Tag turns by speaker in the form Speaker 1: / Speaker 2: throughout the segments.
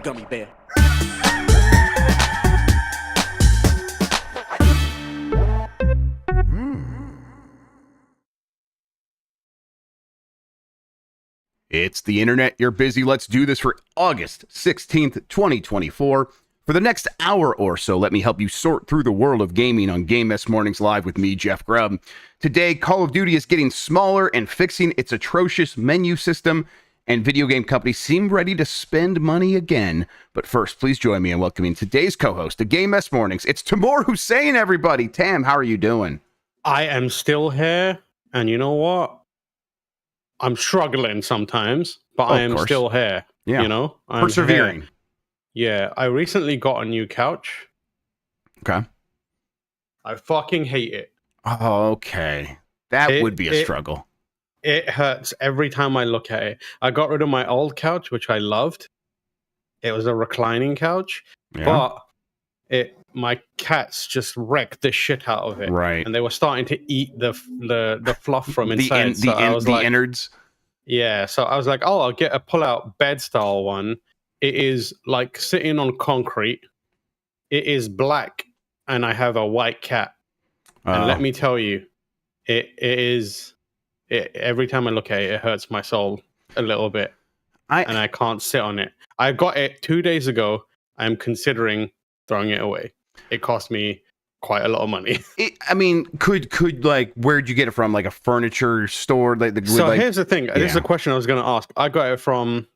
Speaker 1: gummy bear.
Speaker 2: It's the internet. You're busy. Let's do this for August 16th, 2024. For the next hour or so, let me help you sort through the world of gaming on Game Mess Mornings Live with me, Jeff Grubb. Today, Call of Duty is getting smaller and fixing its atrocious menu system, and video game companies seem ready to spend money again. But first, please join me in welcoming today's co-host of Game Mess Mornings. It's Tamoor Hussain, everybody. Tam, how are you doing?
Speaker 3: I am still here, and you know what? I'm struggling sometimes, but I am still here.
Speaker 2: Yeah.
Speaker 3: You know? I'm
Speaker 2: persevering.
Speaker 3: Here. Yeah, I recently got a new couch.
Speaker 2: Okay.
Speaker 3: I fucking hate it.
Speaker 2: Okay. That would be a struggle.
Speaker 3: It hurts every time I look at it. I got rid of my old couch, which I loved. It was a reclining couch, but my cats just wrecked the shit out of it.
Speaker 2: Right.
Speaker 3: And they were starting to eat the fluff from inside.
Speaker 2: The innards.
Speaker 3: Yeah, so I was like, oh, I'll get a pull-out bed-style one. It is like sitting on concrete. It is black, and I have a white cat. And let me tell you, it is... every time I look at it, it hurts my soul a little bit. And I can't sit on it. I got it 2 days ago. I'm considering throwing it away. It cost me quite a lot of money.
Speaker 2: Could like, where'd you get it from? Like a furniture store?
Speaker 3: Here's the thing. This is a question I was going to ask. I got it from...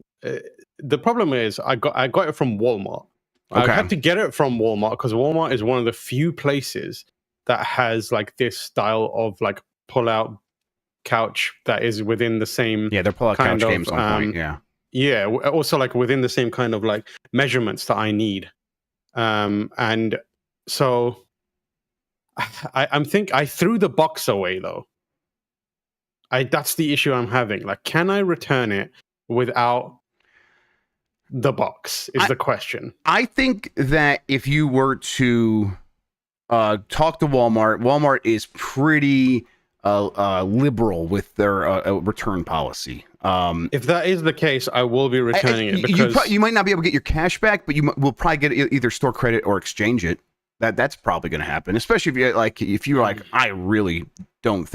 Speaker 3: the problem is I got it from Walmart. Okay. I had to get it from Walmart because Walmart is one of the few places that has like this style of like pull-out couch that is within the same
Speaker 2: they're pull-out couch games on point.
Speaker 3: Yeah, also like within the same kind of like measurements that I need. And so I think I threw the box away though. That's the issue I'm having. Like, can I return it without the box is the question.
Speaker 2: I think that if you were to talk to Walmart is pretty liberal with their return policy.
Speaker 3: If that is the case, I will be returning it because
Speaker 2: you might not be able to get your cash back, but you will probably get either store credit or exchange it. That's probably going to happen, especially if you're like, I really don't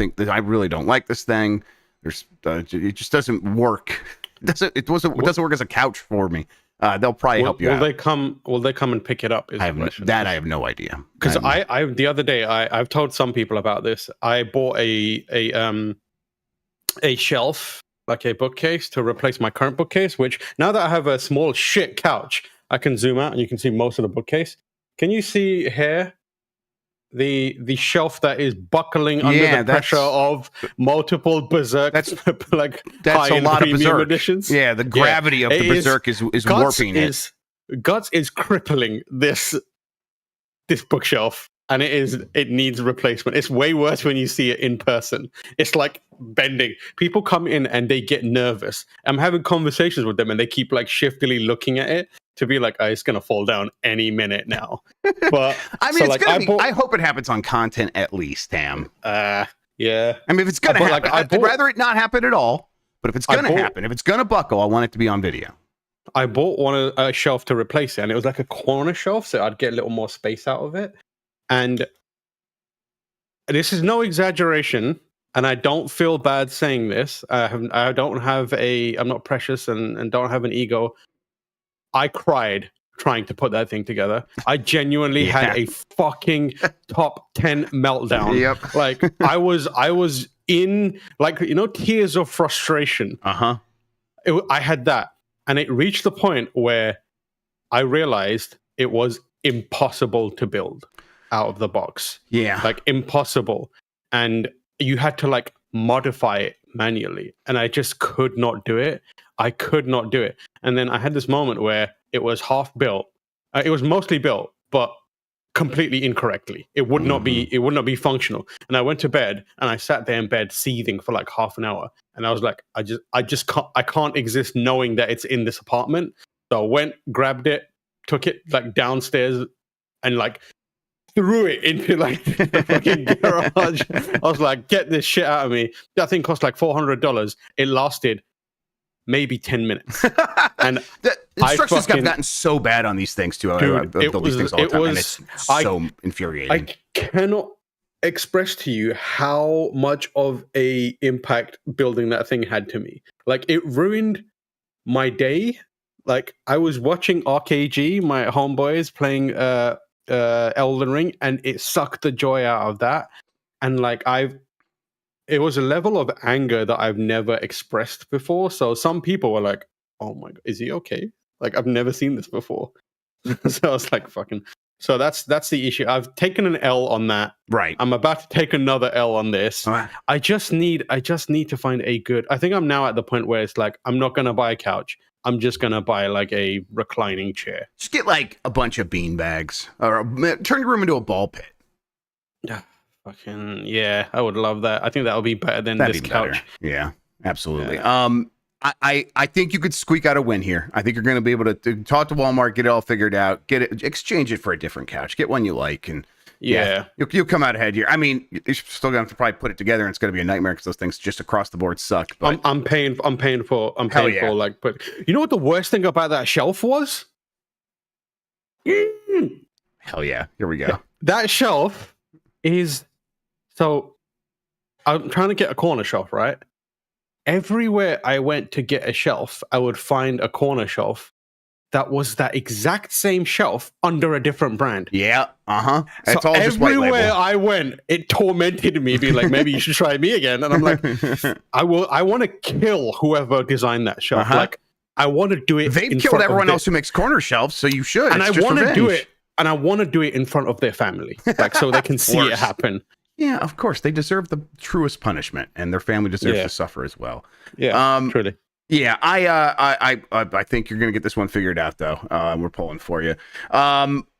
Speaker 2: like this thing. It just doesn't work. It doesn't work as a couch for me. They'll probably help you out.
Speaker 3: Will they come and pick it up?
Speaker 2: I have no idea.
Speaker 3: Because I the other day I've told some people about this. I bought a shelf, like a bookcase, to replace my current bookcase. Which now that I have a small shit couch, I can zoom out and you can see most of the bookcase. Can you see here the shelf that is buckling under the pressure of multiple Berserk?
Speaker 2: That's a lot of Berserk editions. Yeah, the gravity of the Berserk is warping it.
Speaker 3: Guts is crippling this bookshelf, and it needs replacement. It's way worse when you see it in person. It's like bending. People come in and they get nervous. I'm having conversations with them, and they keep like shiftily looking at it to be like, it's gonna fall down any minute now. But
Speaker 2: I hope it happens on content at least, Tam.
Speaker 3: Yeah.
Speaker 2: I mean, if it's gonna happen, I'd rather it not happen at all. But if it's gonna happen, if it's gonna buckle, I want it to be on video.
Speaker 3: I bought a shelf to replace it, and it was like a corner shelf, so I'd get a little more space out of it. And this is no exaggeration, and I don't feel bad saying this. I'm not precious and don't have an ego. I cried trying to put that thing together. I genuinely had a fucking top 10 meltdown.
Speaker 2: Yep.
Speaker 3: Like I was in like, tears of frustration.
Speaker 2: Uh-huh.
Speaker 3: I had that. And it reached the point where I realized it was impossible to build out of the box.
Speaker 2: Yeah.
Speaker 3: Like impossible. And you had to like modify it manually. And I just could not do it. I could not do it. And then I had this moment where it was half built. It was mostly built, but completely incorrectly. It would not be functional. And I went to bed and I sat there in bed seething for like half an hour. And I was like, I can't exist knowing that it's in this apartment. So I went, grabbed it, took it like downstairs and like threw it into like the fucking garage. I was like, get this shit out of me. That thing cost like $400. It lasted maybe 10 minutes. And
Speaker 2: Instructions have gotten so bad on these things too.
Speaker 3: Dude,
Speaker 2: I build these things all the time, and it's so infuriating.
Speaker 3: I cannot express to you how much of a impact building that thing had to me. Like, it ruined my day. Like, I was watching RKG, my homeboys playing Elden Ring, and it sucked the joy out of that. And like, it was a level of anger that I've never expressed before. So some people were like, "Oh my god, is he okay?" Like, I've never seen this before. So I was like, "Fucking." So that's the issue. I've taken an L on that.
Speaker 2: Right.
Speaker 3: I'm about to take another L on this. I just need to find a good. I think I'm now at the point where it's like, I'm not gonna buy a couch. I'm just gonna buy like a reclining chair.
Speaker 2: Just get like a bunch of bean bags, or turn your room into a ball pit.
Speaker 3: Yeah, fucking yeah. I would love that. I think that would be better than this couch.
Speaker 2: Better. Yeah, absolutely. Yeah. I think you could squeak out a win here. I think you're going to be able to talk to Walmart, get it all figured out, exchange it for a different couch, get one you like, and you'll come out ahead here. I mean, you're still going to have to probably put it together, and it's going to be a nightmare because those things just across the board suck. But
Speaker 3: I'm paying for like. But you know what the worst thing about that shelf was?
Speaker 2: Hell yeah! Here we go.
Speaker 3: That shelf is so. I'm trying to get a corner shelf, right? Everywhere I went to get a shelf, I would find a corner shelf that was that exact same shelf under a different brand.
Speaker 2: Yeah, It's
Speaker 3: so
Speaker 2: all just white label.
Speaker 3: Everywhere I went, it tormented me, being like, maybe you should try me again. And I'm like, I want to kill whoever designed that shelf. Like, I want to do it.
Speaker 2: They've killed everyone else who makes corner shelves, so you should.
Speaker 3: And I want to do it. And I want to do it in front of their family, like, so they can see it happen.
Speaker 2: Yeah, of course. They deserve the truest punishment, and their family deserves to suffer as well.
Speaker 3: Yeah, truly.
Speaker 2: Yeah, I think you're going to get this one figured out, though. We're pulling for you.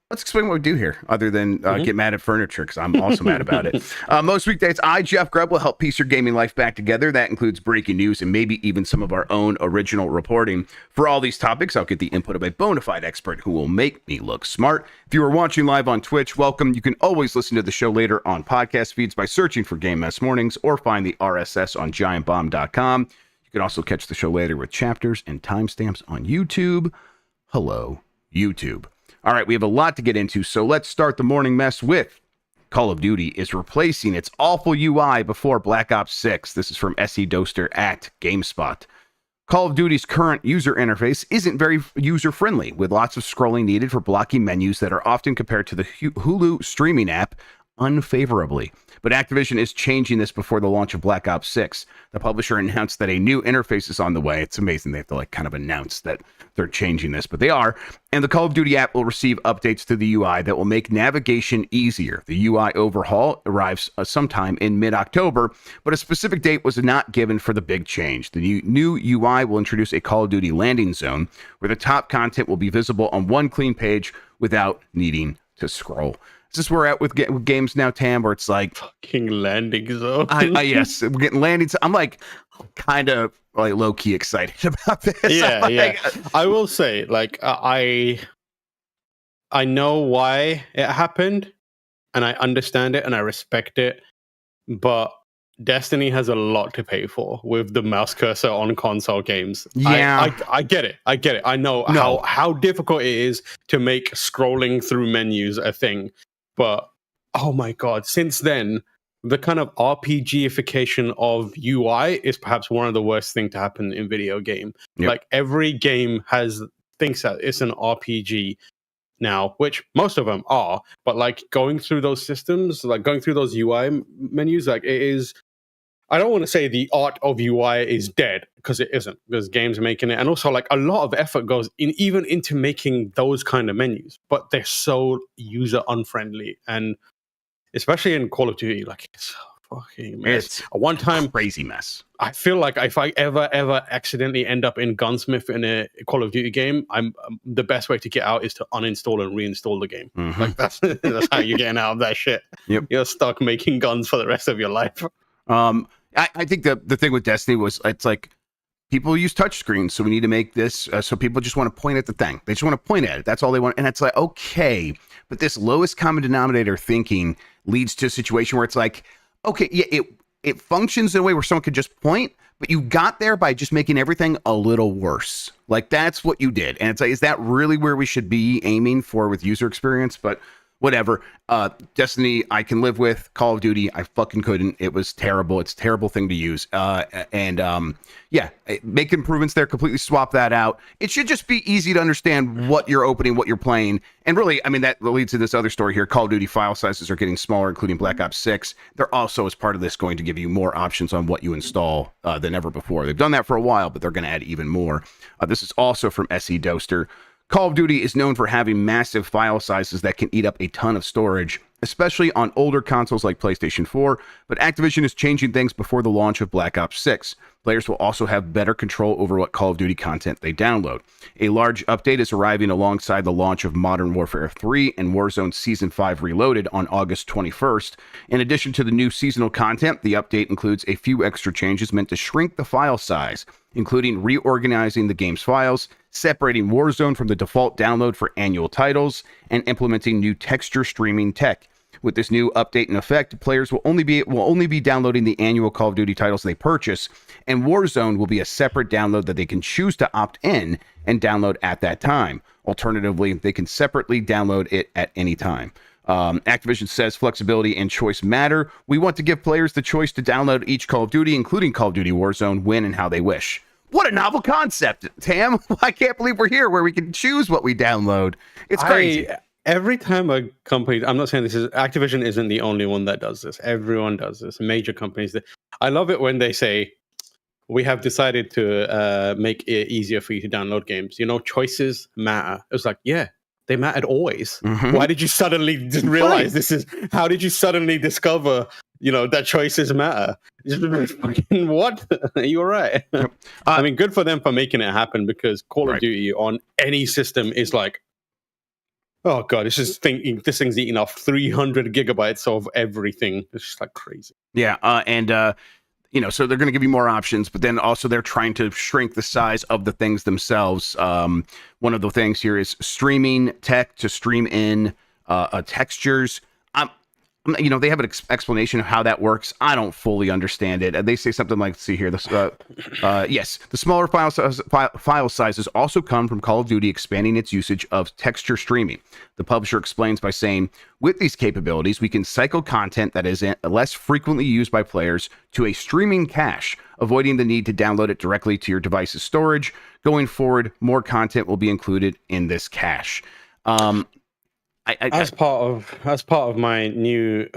Speaker 2: Let's explain what we do here, other than get mad at furniture, because I'm also mad about it. Most weekdays, Jeff Grubb, will help piece your gaming life back together. That includes breaking news and maybe even some of our own original reporting. For all these topics, I'll get the input of a bona fide expert who will make me look smart. If you are watching live on Twitch, welcome. You can always listen to the show later on podcast feeds by searching for Game Mess Mornings, or find the RSS on giantbomb.com. You can also catch the show later with chapters and timestamps on YouTube. Hello, YouTube. All right, we have a lot to get into, so let's start the morning mess with Call of Duty is replacing its awful UI before Black Ops 6. This is from S.E. Doster at GameSpot. Call of Duty's current user interface isn't very user-friendly, with lots of scrolling needed for blocky menus that are often compared to the Hulu streaming app unfavorably. But Activision is changing this before the launch of Black Ops 6. The publisher announced that a new interface is on the way. It's amazing they have to kind of announce that they're changing this, but they are. And the Call of Duty app will receive updates to the UI that will make navigation easier. The UI overhaul arrives sometime in mid-October, but a specific date was not given for the big change. The new UI will introduce a Call of Duty landing zone where the top content will be visible on one clean page without needing to scroll. Is this where we're at with games now, Tam, where it's like
Speaker 3: fucking landing zone?
Speaker 2: Yes, we're getting landing. I'm like kind of like low key excited about this.
Speaker 3: Yeah. I will say, like, I know why it happened, and I understand it, and I respect it. But Destiny has a lot to pay for with the mouse cursor on console games.
Speaker 2: Yeah,
Speaker 3: I get it. I know how difficult it is to make scrolling through menus a thing. But, oh my God, since then, the kind of RPGification of UI is perhaps one of the worst things to happen in video game. Yep. Like, every game thinks that it's an RPG now, which most of them are. But, like, going through those systems, like going through those UI menus, like, it is... I don't want to say the art of UI is dead, because it isn't. There's games making it. And also, like, a lot of effort goes even into making those kind of menus. But they're so user unfriendly. And especially in Call of Duty, like, it's a fucking mess.
Speaker 2: It's
Speaker 3: one time,
Speaker 2: crazy mess.
Speaker 3: I feel like if I ever accidentally end up in Gunsmith in a Call of Duty game, the best way to get out is to uninstall and reinstall the game. Mm-hmm. Like, that's how you're getting out of that shit.
Speaker 2: Yep.
Speaker 3: You're stuck making guns for the rest of your life.
Speaker 2: I think the thing with Destiny was, it's like, people use touchscreens, so we need to make this so people just want to point at the thing. They just want to point at it. That's all they want. And it's like, okay, but this lowest common denominator thinking leads to a situation where it's like, okay, yeah, it functions in a way where someone could just point, but you got there by just making everything a little worse. Like, that's what you did. And it's like, is that really where we should be aiming for with user experience? But whatever. Destiny, I can live with. Call of Duty, I fucking couldn't. It was terrible. It's a terrible thing to use. Yeah, make improvements there. Completely swap that out. It should just be easy to understand what you're opening, what you're playing. And really, I mean, that leads to this other story here. Call of Duty file sizes are getting smaller, including Black Ops 6. They're also, as part of this, going to give you more options on what you install than ever before. They've done that for a while, but they're going to add even more. This is also from SE Doster. Call of Duty is known for having massive file sizes that can eat up a ton of storage, especially on older consoles like PlayStation 4, but Activision is changing things before the launch of Black Ops 6. Players will also have better control over what Call of Duty content they download. A large update is arriving alongside the launch of Modern Warfare 3 and Warzone Season 5 Reloaded on August 21st. In addition to the new seasonal content, the update includes a few extra changes meant to shrink the file size, including reorganizing the game's files, separating Warzone from the default download for annual titles, and implementing new texture streaming tech. With this new update in effect, players will only be downloading the annual Call of Duty titles they purchase, and Warzone will be a separate download that they can choose to opt in and download at that time. Alternatively, they can separately download it at any time. Activision says flexibility and choice matter. We want to give players the choice to download each Call of Duty, including Call of Duty Warzone, when and how they wish. What a novel concept, Tam. I can't believe we're here where we can choose what we download. It's crazy.
Speaker 3: Every time a company, I'm not saying this is, Activision isn't the only one that does this. Everyone does this. Major companies. I love it when they say, we have decided to make it easier for you to download games. You know, choices matter. It was like, yeah, they mattered always. Mm-hmm. Why did you suddenly realize this is, how did you suddenly discover, you know, that choices matter? What? You're right. I mean, good for them for making it happen, because Call of Duty on any system is like, oh god, this thing's eating off 300 gigabytes of everything. It's just like crazy.
Speaker 2: Yeah, you know, so they're going to give you more options, but then also they're trying to shrink the size of the things themselves. One of the things here is streaming tech to stream in textures. You know, they have an explanation of how that works. I don't fully understand it. They say something like, let's see here, this, yes, the smaller file sizes also come from Call of Duty expanding its usage of texture streaming. The publisher explains by saying, with these capabilities, we can cycle content that is less frequently used by players to a streaming cache, avoiding the need to download it directly to your device's storage. Going forward, more content will be included in this cache.
Speaker 3: As part of my new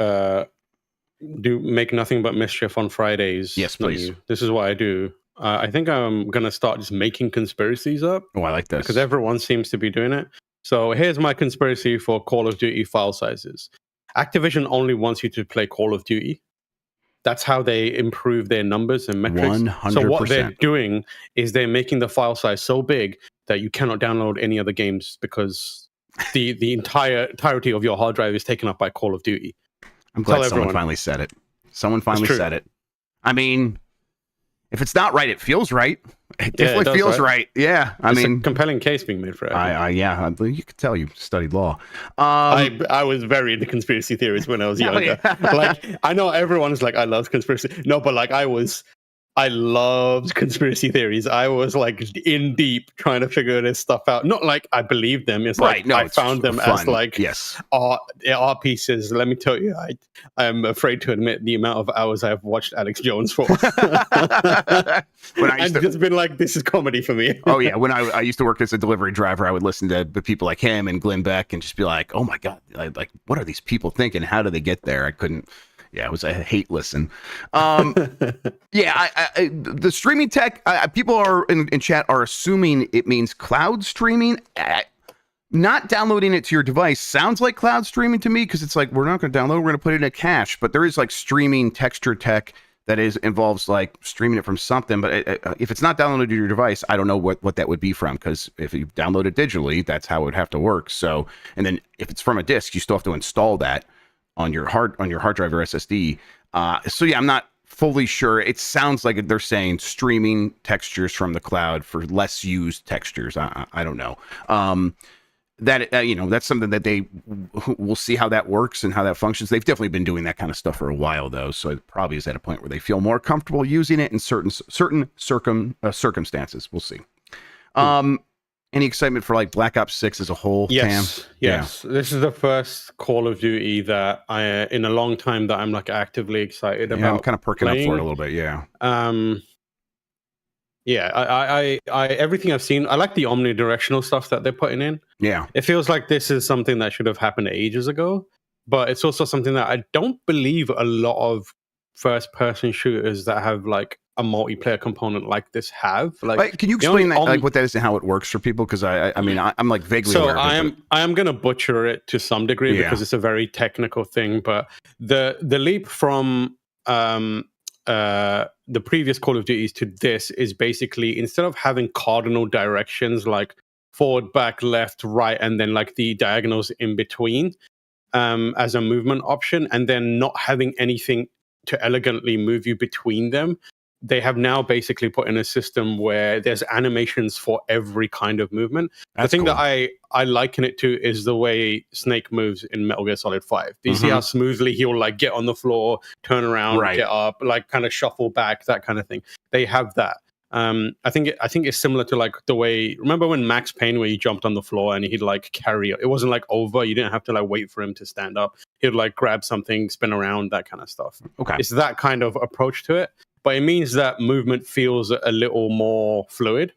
Speaker 3: do make nothing but mischief on Fridays.
Speaker 2: Yes, please.
Speaker 3: This is what I do. I think I'm gonna start just making conspiracies up.
Speaker 2: Oh, I like this,
Speaker 3: because everyone seems to be doing it. So here's my conspiracy for Call of Duty file sizes. Activision only wants you to play Call of Duty. That's how they improve their numbers and metrics.
Speaker 2: 100%.
Speaker 3: So what they're doing is they're making the file size so big that you cannot download any other games, because the entirety of your hard drive is taken up by Call of Duty.
Speaker 2: I'm glad someone finally said it. Someone finally said it. I mean, if it's not right, it feels right. It definitely feels right. Yeah, I mean,
Speaker 3: a compelling case being made for it.
Speaker 2: Yeah, you could tell you studied law.
Speaker 3: I was very into conspiracy theories when I was younger. Like, I know everyone's like, I love conspiracy. No, but like I loved conspiracy theories. I was like in deep trying to figure this stuff out. Not like I believed them. It's like I found them fun. As like art pieces. Let me tell you, I'm afraid to admit the amount of hours I've watched Alex Jones for. Just been like, this is comedy for me.
Speaker 2: Oh yeah, when I used to work as a delivery driver, I would listen to people like him and Glenn Beck and just be like, oh my god, like what are these people thinking? How do they get there? I couldn't. Yeah, it was a hate listen. Yeah, the streaming tech, people are in chat are assuming it means cloud streaming. Not downloading it to your device sounds like cloud streaming to me, because it's like, we're not going to download, we're going to put it in a cache. But there is like streaming texture tech that involves like streaming it from something. But if it's not downloaded to your device, I don't know what that would be from, because if you download it digitally, that's how it would have to work. So, and then if it's from a disk, you still have to install that on your hard drive or SSD. So yeah, I'm not fully sure. It sounds like they're saying streaming textures from the cloud for less used textures. I don't know. that that's something that we'll see how that works and how that functions. They've definitely been doing that kind of stuff for a while, though, so it probably is at a point where they feel more comfortable using it in certain circumstances. We'll see. Any excitement for like Black Ops 6 as a whole?
Speaker 3: Yes.
Speaker 2: Yeah.
Speaker 3: This is the first Call of Duty that I, in a long time, that I'm like actively excited about.
Speaker 2: I'm kind of perking
Speaker 3: playing.
Speaker 2: up for it a little bit. Yeah.
Speaker 3: I everything I've seen, I like the omnidirectional stuff that they're putting in.
Speaker 2: Yeah.
Speaker 3: It feels like this is something that should have happened ages ago, but it's also something that I don't believe a lot of first-person shooters that have like a multiplayer component like this have. Like,
Speaker 2: can you explain that, like what that is and how it works for people? Because I'm like vaguely aware of it.
Speaker 3: I am going to butcher it to some degree because it's a very technical thing. But the leap from the previous Call of Duties to this is basically, instead of having cardinal directions like forward, back, left, right, and then like the diagonals in between as a movement option, and then not having anything to elegantly move you between them, they have now basically put in a system where there's animations for every kind of movement.
Speaker 2: That's
Speaker 3: the thing
Speaker 2: cool.
Speaker 3: that I liken it to is the way Snake moves in Metal Gear Solid 5. Do you see how smoothly he'll like get on the floor, turn around, get up, like kind of shuffle back, that kind of thing? They have that. I think it's similar to like the way, remember when Max Payne, where he jumped on the floor and he'd like carry it wasn't like over, you didn't have to like wait for him to stand up, he'd like grab something, spin around, that kind of stuff. It's that kind of approach to it, but it means that movement feels a little more fluid.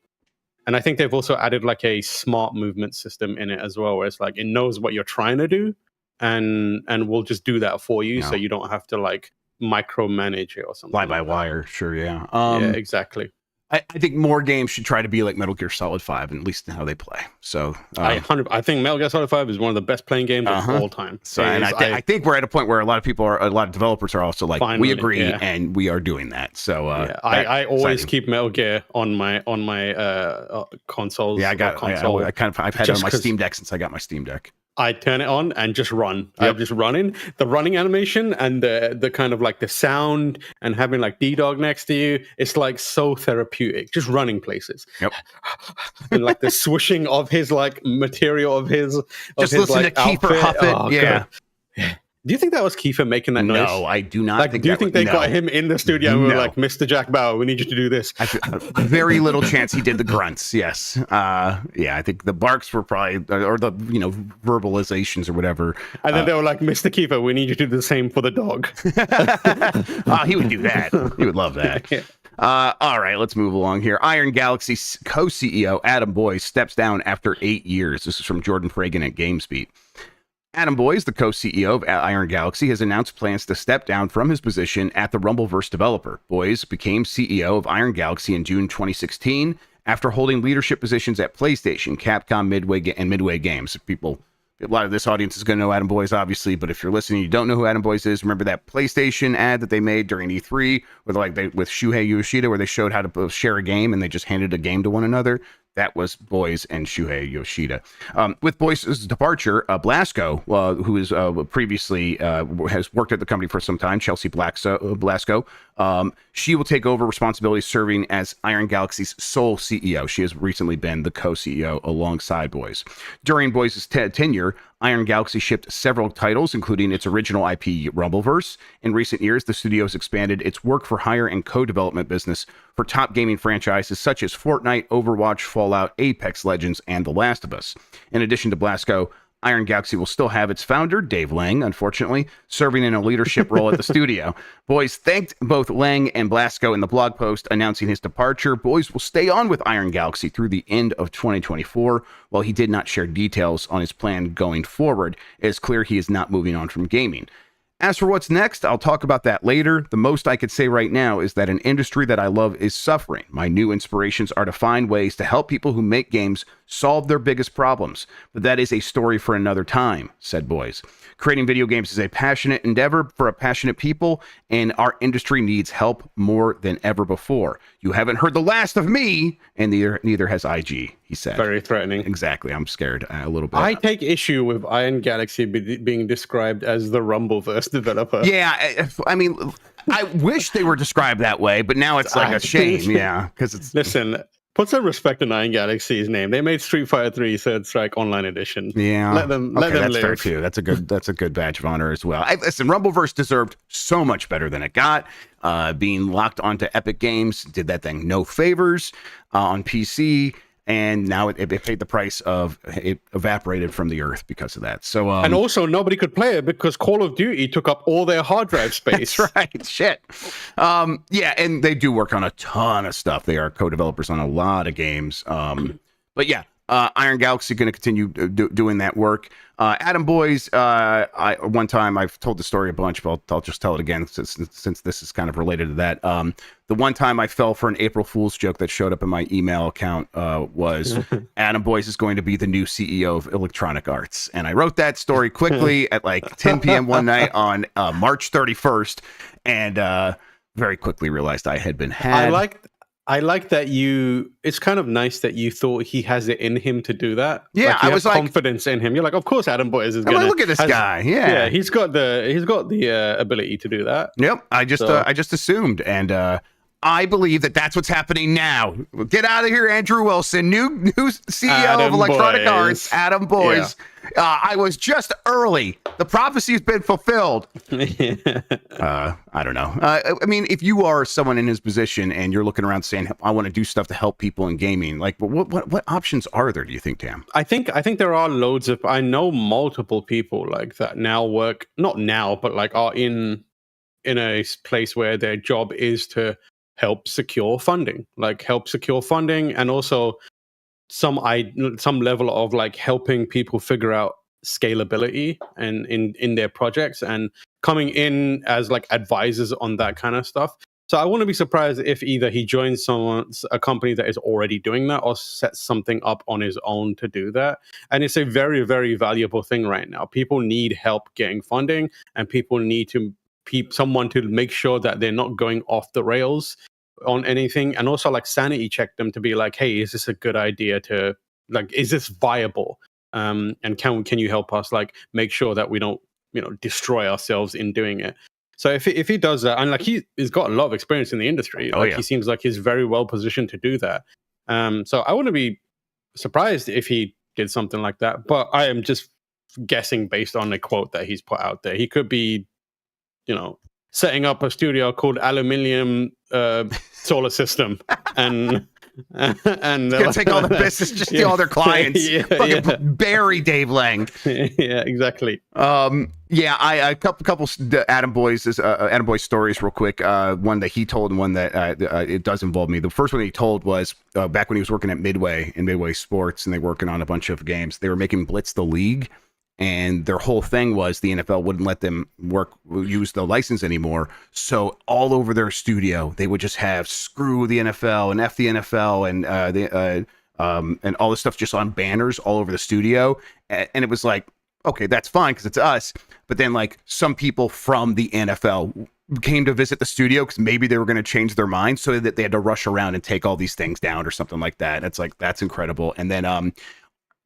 Speaker 3: And I think they've also added like a smart movement system in it as well, where it's like it knows what you're trying to do and will just do that for you, so you don't have to like micromanage it or something.
Speaker 2: Fly by wire, sure, yeah.
Speaker 3: Yeah, exactly.
Speaker 2: I think more games should try to be like Metal Gear Solid 5, at least in how they play. So
Speaker 3: I think Metal Gear Solid 5 is one of the best playing games of all time.
Speaker 2: So, and I think we're at a point where a lot of developers are also like, we agree, and we are doing that. So
Speaker 3: I always keep Metal Gear on my consoles.
Speaker 2: Yeah, I've had it on my Steam Deck since I got my Steam Deck.
Speaker 3: I turn it on and just run. I'm just running. The running animation and the kind of like the sound and having like D-Dog next to you, it's like so therapeutic. Just running places.
Speaker 2: Yep.
Speaker 3: And like the swooshing of his like material of his
Speaker 2: just
Speaker 3: his,
Speaker 2: listen
Speaker 3: like,
Speaker 2: to Kiefer Huff it.
Speaker 3: Oh,
Speaker 2: yeah.
Speaker 3: God. Do you think that was Kiefer making that noise?
Speaker 2: No, I do not.
Speaker 3: Like, do you think they got him in the studio and were like, Mr. Jack Bauer, we need you to do this?
Speaker 2: Very little chance he did the grunts. Yes. I think the barks were probably, or the verbalizations or whatever.
Speaker 3: And then they were like, Mr. Kiefer, we need you to do the same for the dog.
Speaker 2: He would do that. He would love that. All right, let's move along here. Iron Galaxy co-CEO Adam Boyes steps down after 8 years. This is from Jordan Fragan at GamesBeat. Adam Boyes, the co-CEO of Iron Galaxy, has announced plans to step down from his position at the Rumbleverse developer. Boyes became CEO of Iron Galaxy in June 2016 after holding leadership positions at PlayStation, Capcom, Midway Games. A lot of this audience is going to know Adam Boyes, obviously, but if you're listening and you don't know who Adam Boyes is, remember that PlayStation ad that they made during E3 with Shuhei Yoshida, where they showed how to share a game and they just handed a game to one another? That was Boyes and Shuhei Yoshida. With Boyes' departure, Blasco, who is previously has worked at the company for some time, Chelsea Blasco, she will take over responsibility serving as Iron Galaxy's sole CEO. She has recently been the co-CEO alongside Boyes. During Boyes' tenure, Iron Galaxy shipped several titles, including its original IP, Rumbleverse. In recent years, the studio has expanded its work-for-hire and co-development business for top gaming franchises such as Fortnite, Overwatch, Fallout, Apex Legends, and The Last of Us. In addition to Blasco, Iron Galaxy will still have its founder, Dave Lang, unfortunately, serving in a leadership role at the studio. Boyes thanked both Lang and Blasco in the blog post announcing his departure. Boyes will stay on with Iron Galaxy through the end of 2024. While he did not share details on his plan going forward, it is clear he is not moving on from gaming. As for what's next, I'll talk about that later. The most I could say right now is that an industry that I love is suffering. My new inspirations are to find ways to help people who make games solve their biggest problems. But that is a story for another time, said Boyes. Creating video games is a passionate endeavor for a passionate people, and our industry needs help more than ever before. You haven't heard the last of me, and neither has IG, he said.
Speaker 3: Very threatening.
Speaker 2: Exactly. I'm scared a little bit.
Speaker 3: I take issue with Iron Galaxy being described as the Rumbleverse developer.
Speaker 2: Yeah, I mean, I wish they were described that way, but now it's like a shame. Yeah, because it's...
Speaker 3: Listen, Put some respect on Iron Galaxy's name. They made Street Fighter 3 Third Strike Online Edition.
Speaker 2: Yeah,
Speaker 3: let them
Speaker 2: that's
Speaker 3: live.
Speaker 2: Fair too. That's a good badge of honor as well. Listen, Rumbleverse deserved so much better than it got. Being locked onto Epic Games did that thing no favors on PC, and now it paid the price of it evaporated from the earth because of that. So
Speaker 3: and also nobody could play it because Call of Duty took up all their hard drive space.
Speaker 2: That's right. Shit. Yeah, and they do work on a ton of stuff. They are co-developers on a lot of games. But yeah, Iron Galaxy going to continue doing that work. Adam Boys, one time I've told the story a bunch, but I'll just tell it again since this is kind of related to that. The one time I fell for an April Fool's joke that showed up in my email account was Adam Boys is going to be the new CEO of Electronic Arts. And I wrote that story quickly at like 10 p.m. one night on March 31st and very quickly realized I had been had.
Speaker 3: I like that it's kind of nice that you thought he has it in him to do that.
Speaker 2: Yeah,
Speaker 3: I was confidence in him. You're like, of course Adam Boys is going to
Speaker 2: look at this guy. Yeah,
Speaker 3: he's got the ability to do that.
Speaker 2: Yep. I just assumed, and I believe that's what's happening now. Get out of here, Andrew Wilson, new CEO of Electronic Arts, Adam Boys. Yeah. I was just early. The prophecy's been fulfilled. I don't know. I mean, if you are someone in his position and you're looking around saying, I want to do stuff to help people in gaming, like what options are there, do you think, Tam?
Speaker 3: I think there are loads of, I know multiple people like that now work, not now, but like are in a place where their job is to help secure funding, and also some level of like helping people figure out scalability and in their projects and coming in as like advisors on that kind of stuff. So I wouldn't be surprised if either he joins a company that is already doing that or sets something up on his own to do that. And it's a very, very valuable thing right now. People need help getting funding, and people need to someone to make sure that they're not going off the rails on anything, and also like sanity check them to be like, hey, is this a good idea to like, is this viable? And can you help us like make sure that we don't destroy ourselves in doing it? So if he does that, and like he's got a lot of experience in the industry, he seems like he's very well positioned to do that. So I wouldn't be surprised if he did something like that, but I am just guessing based on a quote that he's put out there. He could be setting up a studio called Aluminium Solar System, and
Speaker 2: gonna take all the business, just steal all their clients. Bury Dave Lang.
Speaker 3: Yeah, exactly.
Speaker 2: A couple Adam Boys stories real quick. One that he told and one that it does involve me. The first one he told was back when he was working at Midway Sports, and they were working on a bunch of games. They were making Blitz the League. And their whole thing was the NFL wouldn't let them use the license anymore. So all over their studio, they would just have screw the NFL and F the NFL and all this stuff just on banners all over the studio. And it was like, okay, that's fine because it's us. But then like some people from the NFL came to visit the studio because maybe they were going to change their mind, so that they had to rush around and take all these things down or something like that. It's like, that's incredible. And then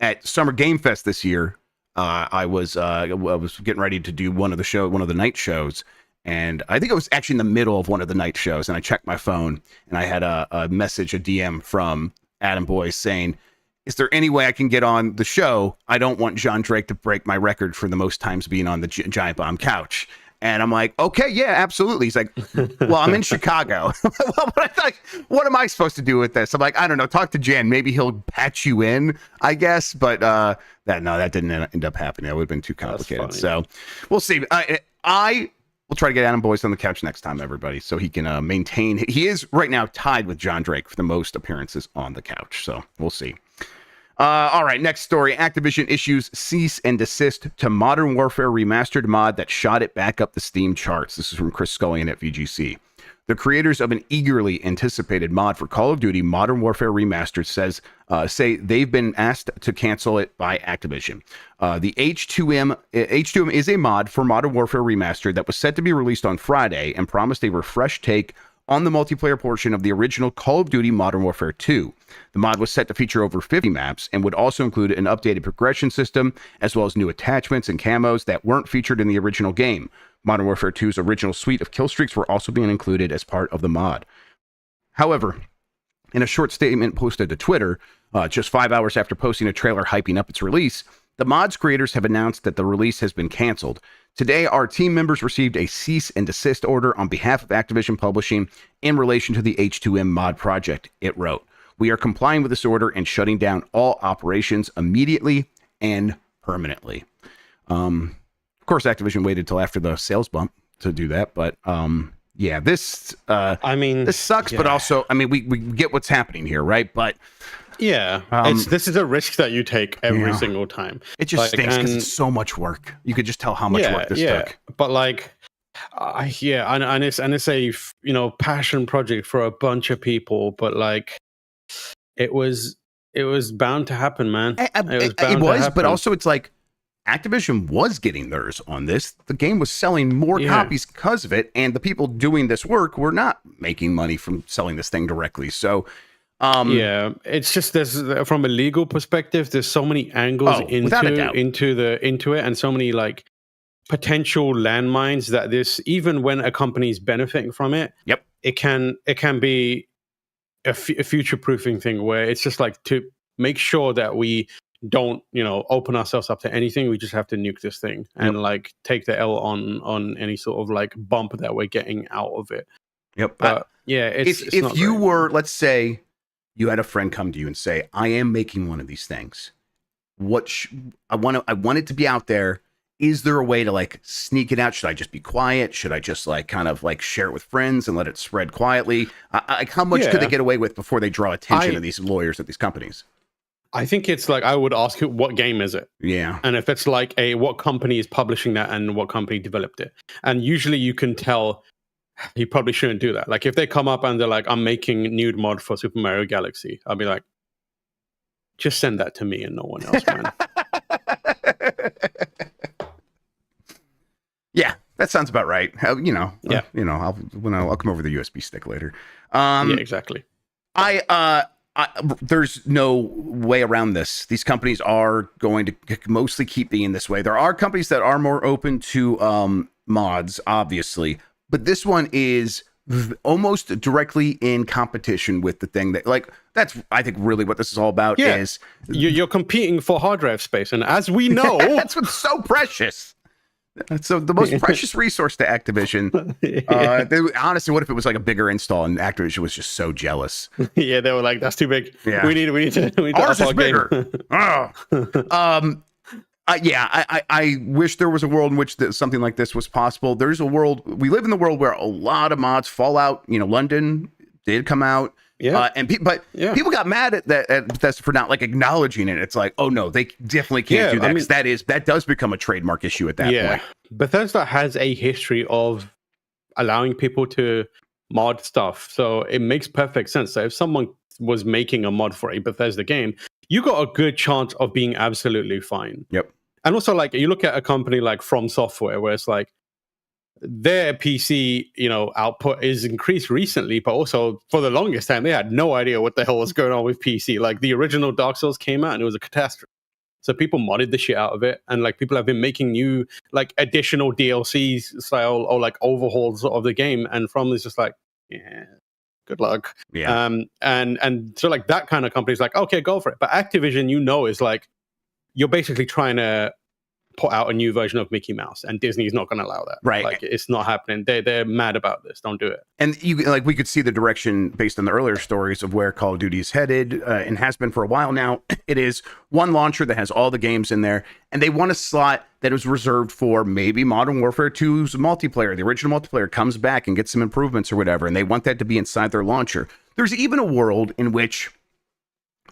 Speaker 2: at Summer Game Fest this year, I was getting ready to do one of the night shows, and I think it was actually in the middle of one of the night shows, and I checked my phone, and I had a DM from Adam Boys saying, is there any way I can get on the show? I don't want John Drake to break my record for the most times being on the Giant Bomb couch. And I'm like, okay, yeah, absolutely. He's like, well, I'm in Chicago. What am I supposed to do with this? I'm like, I don't know. Talk to Jen. Maybe he'll patch you in, I guess. But that didn't end up happening. That would have been too complicated. So we'll see. I will try to get Adam Boyce on the couch next time, everybody, so he can maintain. He is right now tied with John Drake for the most appearances on the couch. So we'll see. All right, next story. Activision issues cease and desist to Modern Warfare Remastered mod that shot it back up the Steam charts. This is from Chris Scullion at VGC. The creators of an eagerly anticipated mod for Call of Duty Modern Warfare Remastered say they've been asked to cancel it by Activision. The H2M is a mod for Modern Warfare Remastered that was set to be released on Friday and promised a refreshed take on the multiplayer portion of the original Call of Duty Modern Warfare 2. The mod was set to feature over 50 maps and would also include an updated progression system, as well as new attachments and camos that weren't featured in the original game. Modern Warfare 2's original suite of kill streaks were also being included as part of the mod. However, In a short statement posted to Twitter, just 5 hours after posting a trailer hyping up its release, the mod's creators have announced that the release has been canceled. Today, our team members received a cease and desist order on behalf of Activision Publishing in relation to the H2M mod project, it wrote. We are complying with this order and shutting down all operations immediately and permanently. Of course, Activision waited till after the sales bump to do that, but yeah, this this sucks, but also, I mean, we get what's happening here, right? But
Speaker 3: yeah, this is a risk that you take every single time.
Speaker 2: It just stinks because it's so much work. You could just tell how much work this took.
Speaker 3: But like, and it's a passion project for a bunch of people, but like, it was bound to happen, man. It was,
Speaker 2: but also it's like Activision was getting theirs on this. The game was selling more copies because of it, and the people doing this work were not making money from selling this thing directly. So,
Speaker 3: it's just from a legal perspective, there's so many angles into it, and so many like potential landmines that this, even when a company is benefiting from it, it can be a future proofing thing where it's just like to make sure that we don't open ourselves up to anything. We just have to nuke this thing and like take the L on any sort of like bump that we're getting out of it. But it's
Speaker 2: if you were, let's say you had a friend come to you and say, I am making one of these things, I want it to be out there. Is there a way to like sneak it out? Should I just be quiet? Should I just like kind of like share it with friends and let it spread quietly? Like how much could they get away with before they draw attention to these lawyers at these companies?
Speaker 3: I think it's like, I would ask you, what game is it?
Speaker 2: Yeah.
Speaker 3: And if it's like what company is publishing that and what company developed it. And usually you can tell you probably shouldn't do that. Like if they come up and they're like, I'm making nude mod for Super Mario Galaxy, I'll be like, just send that to me and no one else, man.
Speaker 2: Yeah, that sounds about right. I'll come over the USB stick later.
Speaker 3: Yeah, exactly.
Speaker 2: There's no way around this. These companies are going to mostly keep being this way. There are companies that are more open to mods, obviously, but this one is almost directly in competition with the thing that, like, that's, I think, really what this is all about. Is
Speaker 3: you're competing for hard drive space, and as we know,
Speaker 2: that's what's so precious. So the most precious resource to Activision. Honestly, what if it was like a bigger install and Activision was just so jealous?
Speaker 3: Yeah, they were like, "That's too big. Yeah. We need to
Speaker 2: ours is bigger." I wish there was a world in which something like this was possible. There's a world, we live in the world where a lot of mods, Fallout, London did come out.
Speaker 3: Yeah,
Speaker 2: people got mad at Bethesda for not like acknowledging it. It's like, oh no, they definitely can't do that. That does become a trademark issue at that point.
Speaker 3: Bethesda has a history of allowing people to mod stuff, so it makes perfect sense. So if someone was making a mod for a Bethesda game, you got a good chance of being absolutely fine.
Speaker 2: Yep.
Speaker 3: And also, like, you look at a company like From Software, where it's like, their PC, output is increased recently, but also for the longest time, they had no idea what the hell was going on with PC. Like the original Dark Souls came out and it was a catastrophe. So people modded the shit out of it. And like people have been making new, like additional DLCs style or like overhauls of the game. And From is just like, good luck.
Speaker 2: Yeah.
Speaker 3: And so like that kind of company is like, okay, go for it. But Activision, is like, you're basically trying to put out a new version of Mickey Mouse, and Disney's not going to allow that.
Speaker 2: Right.
Speaker 3: Like it's not happening. They're mad about this. Don't do it.
Speaker 2: And we could see the direction based on the earlier stories of where Call of Duty is headed, and has been for a while now. It is one launcher that has all the games in there, and they want a slot that is reserved for maybe Modern Warfare 2's multiplayer. The original multiplayer comes back and gets some improvements or whatever, and they want that to be inside their launcher. There's even a world in which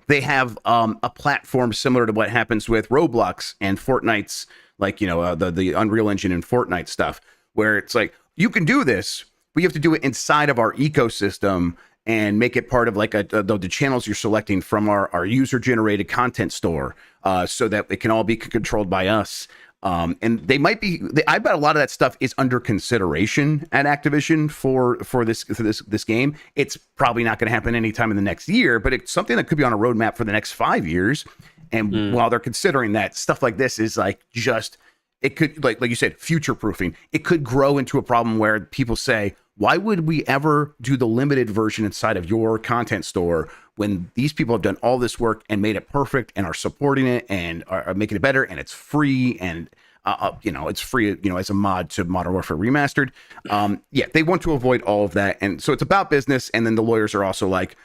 Speaker 2: they have a platform similar to what happens with Roblox and Fortnite's, like, the Unreal Engine and Fortnite stuff, where it's like, you can do this, but you have to do it inside of our ecosystem and make it part of like the channels you're selecting from our user-generated content store, so that it can all be controlled by us. And I bet a lot of that stuff is under consideration at Activision for this game. It's probably not going to happen anytime in the next year, but it's something that could be on a roadmap for the next 5 years. And while they're considering that, stuff like this is like it could, like you said, future proofing. It could grow into a problem where people say, Why would we ever do the limited version inside of your content store when these people have done all this work and made it perfect and are supporting it and are making it better, and it's free and it's free, as a mod to Modern Warfare Remastered. They want to avoid all of that. And so it's about business. And then the lawyers are also like,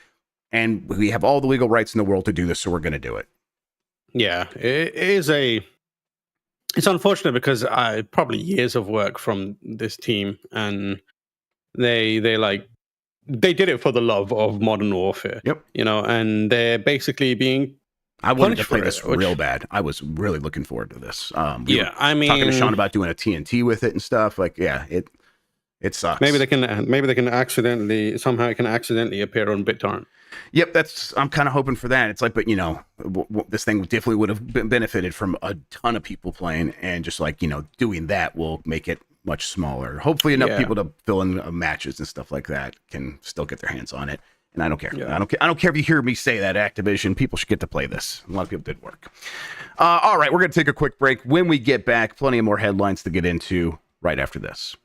Speaker 2: and we have all the legal rights in the world to do this, so we're going to do it.
Speaker 3: Yeah, it's unfortunate because I probably years of work from this team, and they did it for the love of Modern Warfare.
Speaker 2: Yep.
Speaker 3: And they're basically being
Speaker 2: I wanted to
Speaker 3: punished
Speaker 2: play
Speaker 3: for
Speaker 2: this
Speaker 3: it, which-
Speaker 2: real bad. I was really looking forward to this.
Speaker 3: I mean,
Speaker 2: talking to Sean about doing a TNT with it and stuff. Like, yeah, it sucks.
Speaker 3: maybe they can somehow it can accidentally appear on BitTorrent.
Speaker 2: Yep, I'm kind of hoping for that. It's like, but this thing definitely would have benefited from a ton of people playing, and just like, doing that will make it much smaller. Hopefully enough people to fill in matches and stuff like that can still get their hands on it. And I don't care.
Speaker 3: Yeah.
Speaker 2: I don't care if you hear me say that, Activision. People should get to play this. A lot of people did work. All right, we're going to take a quick break. When we get back, plenty of more headlines to get into right after this.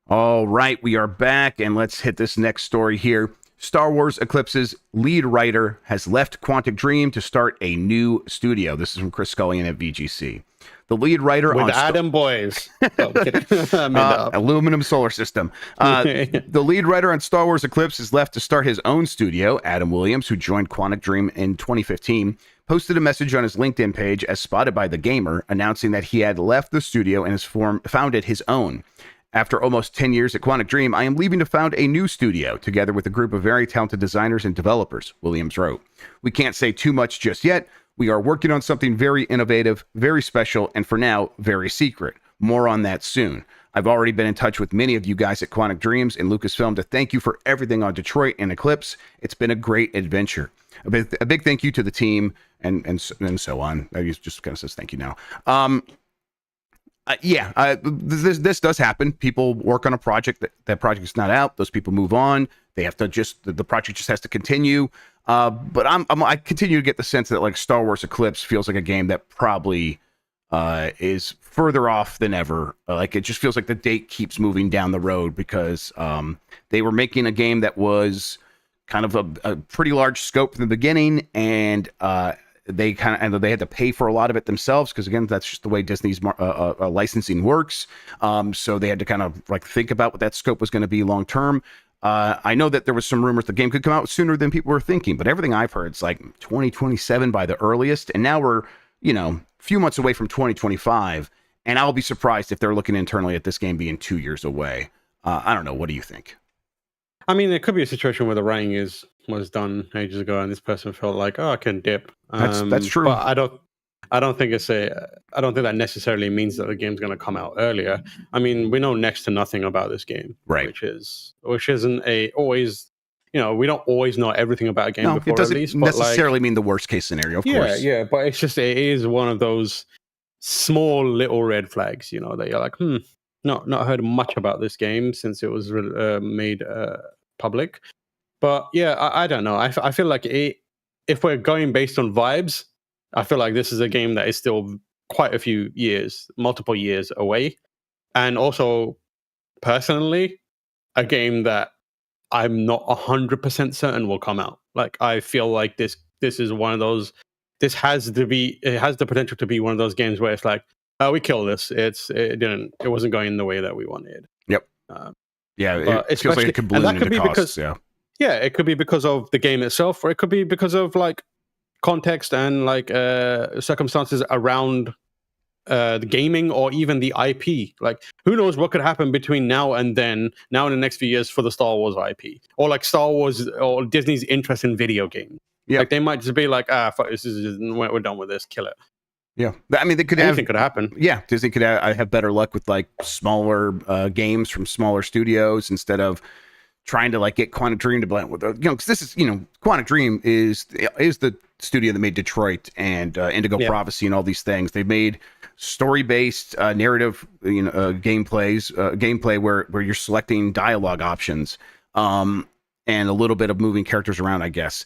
Speaker 2: All right, we are back, and let's hit this next story here. Star Wars Eclipse's lead writer has left Quantic Dream to start a new studio. This is from Chris Scullion at VGC. The lead writer
Speaker 3: With
Speaker 2: on
Speaker 3: Adam Boyes. Oh, I'm kidding. I made that up.
Speaker 2: Aluminum Solar System. The lead writer on Star Wars Eclipse is left to start his own studio. Adam Williams, who joined Quantic Dream in 2015, posted a message on his LinkedIn page as spotted by The Gamer, announcing that he had left the studio and has founded his own. After almost 10 years at Quantic Dream, I am leaving to found a new studio, together with a group of very talented designers and developers, Williams wrote. We can't say too much just yet. We are working on something very innovative, very special, and for now, very secret. More on that soon. I've already been in touch with many of you guys at Quantic Dreams and Lucasfilm to thank you for everything on Detroit and Eclipse. It's been a great adventure. A big thank you to the team, and so on. I just kind of says thank you now. This does happen. People work on a project, that project is not out. Those people move on. They have to the project just has to continue. But I continue to get the sense that like Star Wars Eclipse feels like a game that probably is further off than ever. Like it just feels like the date keeps moving down the road because they were making a game that was kind of a pretty large scope from the beginning, and they had to pay for a lot of it themselves because again that's just the way Disney's licensing works. So they had to kind of like think about what that scope was going to be long term. I know that there was some rumors the game could come out sooner than people were thinking, but everything I've heard is like 2027 by the earliest, and now we're a few months away from 2025, and I'll be surprised if they're looking internally at this game being 2 years away. I don't know. What do you think?
Speaker 3: I mean, it could be a situation where the writing was done ages ago, and this person felt like, oh, I can dip.
Speaker 2: That's true.
Speaker 3: But I don't think that necessarily means that the game's going to come out earlier. I mean, we know next to nothing about this game,
Speaker 2: right?
Speaker 3: Which isn't always. We don't always know everything about a game before
Speaker 2: it doesn't
Speaker 3: release.
Speaker 2: Necessarily mean the worst case scenario, of course.
Speaker 3: Yeah, but it is one of those small little red flags, that you're like, not heard much about this game since it was made public. But yeah, I don't know. I feel like if we're going based on vibes, I feel like this is a game that is still quite a few years, multiple years away. And also, personally, a game that I'm not 100% certain will come out. Like, I feel like this is one of those, it has the potential to be one of those games where it's like, oh, we killed this. It wasn't going the way that we wanted.
Speaker 2: Yep. It feels like it could balloon into costs.
Speaker 3: It could be because of the game itself, or it could be because of like context and like circumstances around the gaming or even the IP. Like, who knows what could happen between now and then, now in the next few years for the Star Wars IP, or like Star Wars or Disney's interest in video games. Yeah, like they might just be like, fuck, we're done with this, kill it.
Speaker 2: Yeah, I mean,
Speaker 3: anything could happen.
Speaker 2: Yeah, Disney could have better luck with like smaller games from smaller studios instead of trying to like get Quantic Dream to blend with because this is Quantic Dream is the studio that made Detroit and Indigo Prophecy and all these things. They made story-based narrative gameplay where you're selecting dialogue options and a little bit of moving characters around, I guess.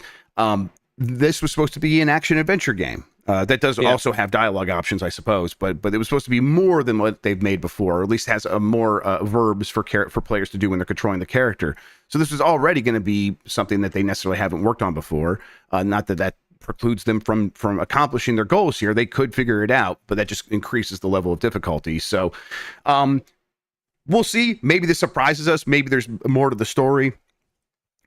Speaker 2: This was supposed to be an action adventure game. That does also have dialogue options, I suppose, but it was supposed to be more than what they've made before, or at least has a more verbs for players to do when they're controlling the character. So this was already going to be something that they necessarily haven't worked on before. Not that precludes them from accomplishing their goals here. They could figure it out, but that just increases the level of difficulty. So we'll see. Maybe this surprises us. Maybe there's more to the story.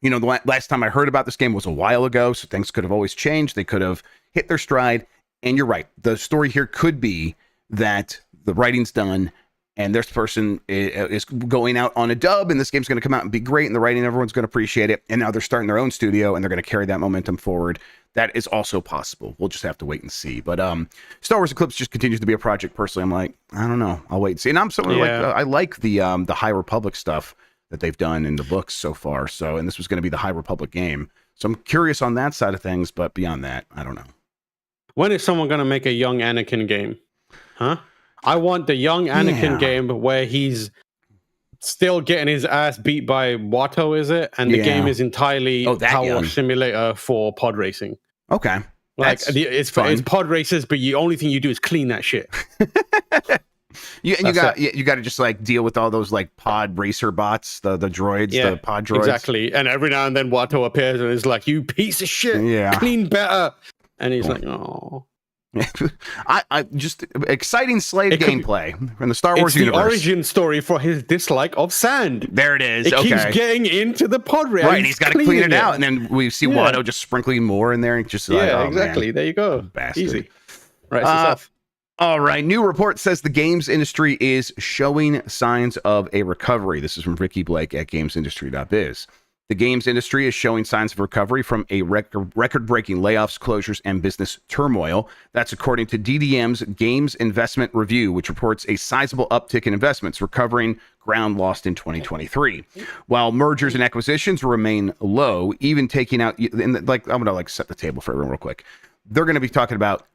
Speaker 2: You know, the last time I heard about this game was a while ago, so things could have always changed. They could have hit their stride. And you're right. The story here could be that the writing's done and this person is going out on a dub and this game's going to come out and be great and the writing, everyone's going to appreciate it. And now they're starting their own studio and they're going to carry that momentum forward. That is also possible. We'll just have to wait and see. But Star Wars Eclipse just continues to be a project. Personally, I'm like, I don't know. I'll wait and see. And I'm someone I like the High Republic stuff that they've done in the books so far. So, and this was going to be the High Republic game. So I'm curious on that side of things, but beyond that, I don't know.
Speaker 3: When is someone going to make a young Anakin game? Huh? I want the young Anakin game where he's still getting his ass beat by Watto, is it? And the game is entirely power simulator for pod racing.
Speaker 2: Okay.
Speaker 3: Like it's pod races, but the only thing you do is clean that shit.
Speaker 2: You got to just like deal with all those like pod racer bots, the droids, the pod droids.
Speaker 3: Exactly. And every now and then Watto appears and is like, "You piece of shit, clean better." And he's like, "Oh."
Speaker 2: I just exciting slave gameplay from the Star Wars universe.
Speaker 3: The origin story for his dislike of sand.
Speaker 2: There it is.
Speaker 3: It keeps getting into the pod race.
Speaker 2: Right, he's got to clean it out, and then we see Watto just sprinkling more in there, and just
Speaker 3: exactly.
Speaker 2: Man.
Speaker 3: There you go.
Speaker 2: Bastard.
Speaker 3: Easy. Right.
Speaker 2: All right. New report says the games industry is showing signs of a recovery. This is from Ricky Blake at gamesindustry.biz. The games industry is showing signs of recovery from a record-breaking layoffs, closures, and business turmoil. That's according to DDM's Games Investment Review, which reports a sizable uptick in investments, recovering ground lost in 2023. While mergers and acquisitions remain low, even taking out, I'm going to set the table for everyone real quick. They're going to be talking about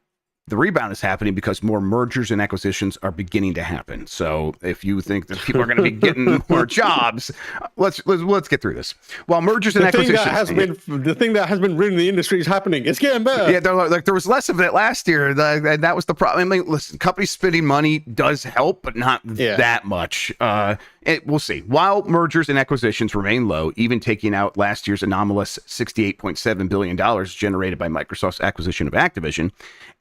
Speaker 2: the rebound is happening because more mergers and acquisitions are beginning to happen. So if you think that people are going to be getting more jobs, let's get through this. While mergers and acquisitions,
Speaker 3: the thing that has been ruining the industry is happening. It's getting better.
Speaker 2: Yeah, there was less of it last year, and that was the problem. I mean, listen, companies spending money does help, but not that much. We'll see. While mergers and acquisitions remain low, even taking out last year's anomalous $68.7 billion generated by Microsoft's acquisition of Activision,